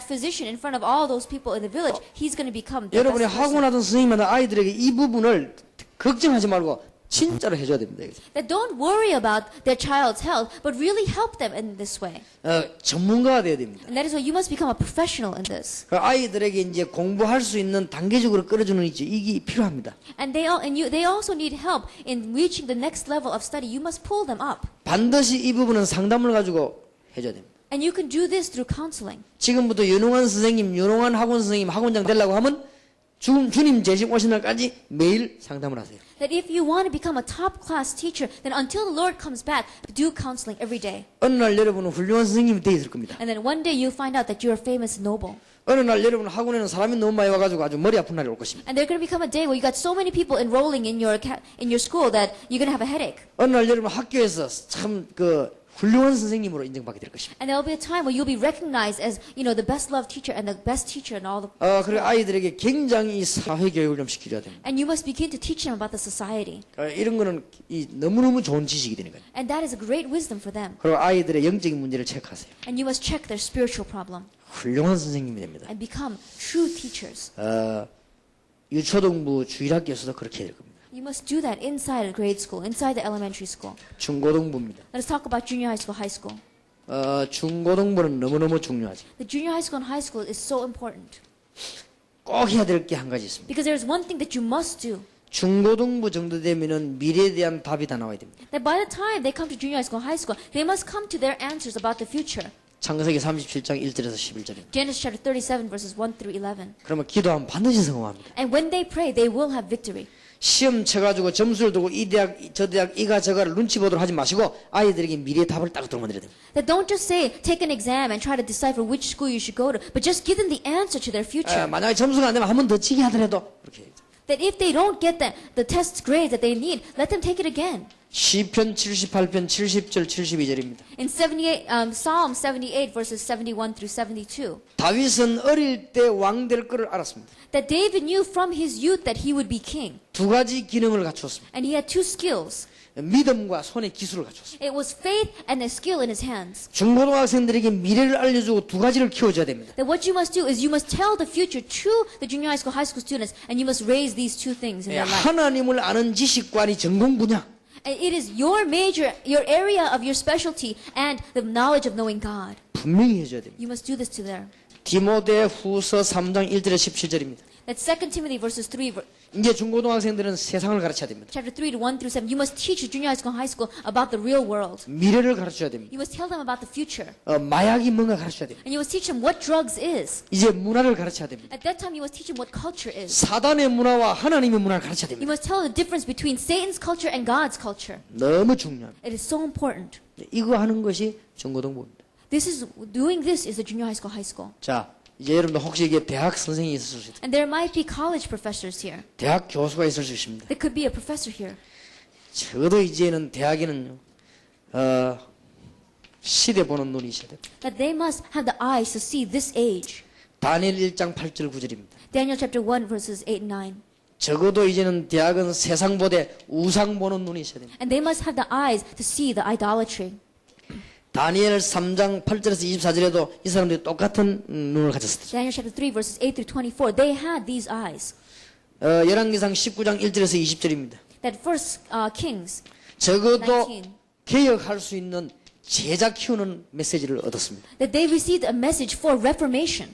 Speaker 2: physician in front of all those people in the village, he's going to become the
Speaker 3: 여러분이
Speaker 2: best person.
Speaker 3: 학원하던 선생님마다 아이들에게 이 부분을 걱정하지 말고 진짜로 해줘야 됩니다.
Speaker 2: That don't worry about their child's health, but really help them in this way.
Speaker 3: 전문가가 돼야 됩니다.
Speaker 2: And that is why you must become a professional in this.
Speaker 3: 그 아이들에게 이제 공부할 수 있는 단계적으로 끌어주는 이게 필요합니다.
Speaker 2: And they also need help in reaching the next level of study. You must pull them up.
Speaker 3: 반드시 이 부분은 상담을 가지고 해줘야 됩니다.
Speaker 2: And you can do this through counseling.
Speaker 3: 지금부터 유능한 선생님, 유능한 학원 선생님, 학원장 되려고 하면 주님 재심 오신 날까지 매일 상담을 하세요.
Speaker 2: That if you want to become a top class teacher, then until the Lord comes back, do counseling every day.
Speaker 3: 어느 날 여러분은 훌륭한 선생님이 되어 있을 겁니다.
Speaker 2: And then one day you'll find out that you're famous and noble.
Speaker 3: 어느 날 여러분 학원에는 사람이 너무 많이 와가지고 아주 머리 아픈 날이 올 것입니다.
Speaker 2: And there's going to become a day where you got so many people enrolling in your school that you're going to have a headache.
Speaker 3: 어느 날 여러분 학교에서 참 훌륭한 선생님으로 인정받게 될 것입니다.
Speaker 2: And there'll be a time where you'll be recognized as, the best loved teacher and the best teacher and all the.
Speaker 3: 그리고 아이들에게 굉장히 사회 교육을 좀 시켜줘야 됩니다.
Speaker 2: And you must begin to teach them about the society.
Speaker 3: 이런 거는 너무너무 좋은 지식이 되는 거예요.
Speaker 2: And that is a great wisdom for them.
Speaker 3: 그리고 아이들의 영적인 문제를 체크하세요.
Speaker 2: And you must check their spiritual problem
Speaker 3: 훌륭한 선생님이 됩니다.
Speaker 2: and become true teachers.
Speaker 3: 유초등부 주일학교에서도 그렇게 해야 될 겁니다.
Speaker 2: You must do that inside a grade school, inside the elementary school.
Speaker 3: 중고등부입니다.
Speaker 2: Let us talk about junior high school, high school.
Speaker 3: 중고등부는 너무너무 중요하죠.
Speaker 2: The junior high school and high school is so important
Speaker 3: 꼭 해야 될 게 한 가지 있습니다.
Speaker 2: because there is one thing that you must do.
Speaker 3: 중고등부 정도 되면은 미래에 대한 답이 다 나와야 됩니다.
Speaker 2: That by the time they come to junior high school, high school, they must come to their answers about the future.
Speaker 3: 창세기 37장 1절에서 11절입니다.
Speaker 2: Genesis chapter 37 verses 1 through 11.
Speaker 3: 그러면 기도하면 반드시 성공합니다.
Speaker 2: And when they pray, they will have victory.
Speaker 3: 시험 쳐가지고 점수를 두고 이 대학, 저 대학, 이가 저가를 눈치 보도록 하지 마시고 아이들에게 미래의 답을 딱 들어만들어야 됩니다.
Speaker 2: That don't just say, take an exam and try to decipher which school you should go to, but just give them the answer to their future.
Speaker 3: 만약에 점수가 안 되면 한 번 더 치게 하더라도 그렇게 해야죠.
Speaker 2: That if they don't get the test grades that they need, let them take it again.
Speaker 3: 시편 78편 70절 72절입니다.
Speaker 2: In Psalm 78 verses 71 through 72.
Speaker 3: 다윗은 어릴 때 왕 될 것을 알았습니다.
Speaker 2: That David knew from his youth that he would be king.
Speaker 3: 두 가지 기능을 갖추었습니다.
Speaker 2: And he had two skills.
Speaker 3: 믿음과 손의 기술을 갖추었습니다.
Speaker 2: It was faith and a skill in his hands.
Speaker 3: 중고등학생들에게 미래를 알려주고 두 가지를 키워줘야 됩니다.
Speaker 2: That what you must do is you must tell the future to the junior high school students, and you must raise these two things in their life.
Speaker 3: 하나님을 아는 지식관이 전공 분야.
Speaker 2: And it is your major, your area of your specialty, and the knowledge of knowing God.
Speaker 3: 분명히 해줘야 됩니다.
Speaker 2: You must do this to them.
Speaker 3: 디모데 후서 3장 1절에 17절입니다.
Speaker 2: That's 2 Timothy verses 3,
Speaker 3: 이제 중고등학생들은 세상을 가르쳐야 됩니다.
Speaker 2: chapter 3 to 1 through 7. You must teach the junior high school about the real world.
Speaker 3: 미래를 가르쳐야 됩니다.
Speaker 2: You must tell them about the future.
Speaker 3: 마약이 뭔가 가르쳐야 됩니다.
Speaker 2: And you must teach them what drugs is.
Speaker 3: 이제 문화를 가르쳐야 됩니다.
Speaker 2: At that time, you must teach them what culture is.
Speaker 3: 사단의 문화와 하나님의 문화를 가르쳐야
Speaker 2: You
Speaker 3: 됩니다.
Speaker 2: must tell the difference between Satan's culture and God's culture.
Speaker 3: 너무 중요합니다.
Speaker 2: It is so important.
Speaker 3: 이거 하는 것이 중고등부입니다.
Speaker 2: Doing this is the junior high school.
Speaker 3: 자, 이제 여러분들 혹시 이게 대학 선생님이 있을 수 있다.
Speaker 2: And there might be college professors here.
Speaker 3: 대학 교수가 있을 수 있습니다.
Speaker 2: There could be a professor here.
Speaker 3: 저도 이제는 대학에는 시대 보는 눈이 있어야 됩니다.
Speaker 2: That they must have the eyes to see this age.
Speaker 3: 다니엘 1장 8절 9절입니다.
Speaker 2: Daniel chapter 1 verses 8 and 9.
Speaker 3: 적어도 이제는 대학은 세상 보되 우상 보는 눈이 있어야 됩니다.
Speaker 2: And they must have the eyes to see the idolatry.
Speaker 3: 다니엘 3장 8절에서 24절에도 이 사람들이 똑같은 눈을 가졌습니다.
Speaker 2: Daniel chapter 3 verses 8 through 24. They had these eyes.
Speaker 3: 열왕기상 19장 1절에서 20절입니다.
Speaker 2: That first Kings
Speaker 3: 적어도
Speaker 2: 19.
Speaker 3: 개혁할 수 있는 제자 키우는 메시지를 얻었습니다.
Speaker 2: That they received a message for reformation.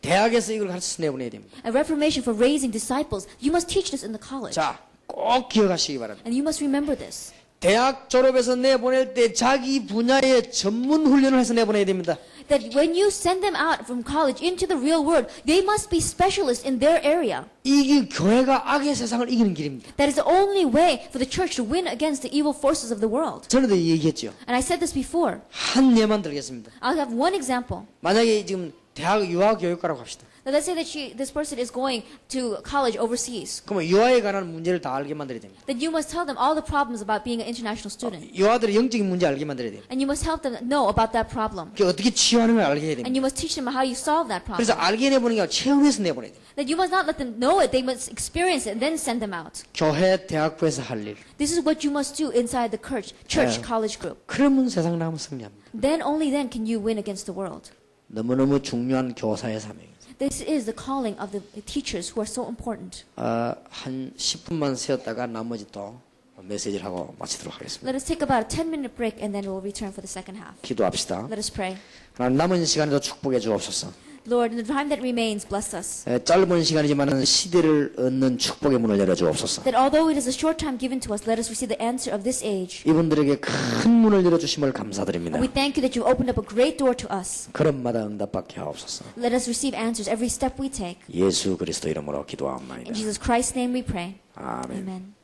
Speaker 3: 대학에서 이걸 가르쳐서 내보내야 됩니다.
Speaker 2: A reformation for raising disciples. You must teach this in the college.
Speaker 3: 자, 꼭 기억하시기 바랍니다.
Speaker 2: And you must remember this.
Speaker 3: 대학 졸업해서 내보낼 때 자기 분야의 전문 훈련을 해서 내보내야 됩니다.
Speaker 2: That when you send them out from college into the real world, they must be specialists in their area.
Speaker 3: 이게 교회가 악의 세상을 이기는 길입니다.
Speaker 2: That is the only way for the church to win against the evil forces of the world.
Speaker 3: 전에도 얘기했죠.
Speaker 2: And I said this before.
Speaker 3: 한 예만 들겠습니다.
Speaker 2: I'll have one example.
Speaker 3: 만약에 지금 대학 유아 교육과라고 합시다.
Speaker 2: Now let's say that this person is going to college overseas.
Speaker 3: 그러면 유아에 관한 문제를 다 알게 만들어야 됩니다.
Speaker 2: Then you must tell them all the problems about being an international student.
Speaker 3: 유아들의 영적인 문제 알게 만들어야 됩니다.
Speaker 2: And you must help them know about that problem.
Speaker 3: 그게 어떻게 치유하는 걸 알게 해야 됩니다.
Speaker 2: And you must teach them how you solve that problem.
Speaker 3: 그래서 알게 내보는 게 아니라 체험해서 내보내야 됩니다.
Speaker 2: That you must not let them know it, they must experience it and then send them out.
Speaker 3: 교회, 대학부에서 할 일.
Speaker 2: This is what you must do inside the church college group.
Speaker 3: 그러면 세상 나가면 승리합니다.
Speaker 2: Then only then can you win against the world.
Speaker 3: 너무너무 중요한 교사의 사명입니다.
Speaker 2: This is the calling of the teachers who are so important.
Speaker 3: 한 10분만 쉬었다가 나머지 또 메시지를 하고 마치도록 하겠습니다.
Speaker 2: Let us take about a 10-minute break and then we'll return for the second half.
Speaker 3: 기도합시다.
Speaker 2: Let us pray.
Speaker 3: 하나님 남은 시간에도 축복해 주옵소서.
Speaker 2: Lord, in the time that remains, bless us.
Speaker 1: 짧은 시간이지만 시대를 얻는 축복의 문을 열어주옵소서.
Speaker 2: That although it is a short time given to us, let us receive the answer of this age.
Speaker 1: 이분들에게 큰 문을 열어주심을 감사드립니다.
Speaker 2: And we thank you that you've opened up a great door to us.
Speaker 1: 걸음마다 응답받게 하옵소서.
Speaker 2: Let us receive answers every step we take.
Speaker 1: 예수 그리스도 이름으로 기도하옵나이다.
Speaker 2: In Jesus Christ's name we pray.
Speaker 1: 아멘.
Speaker 2: Amen.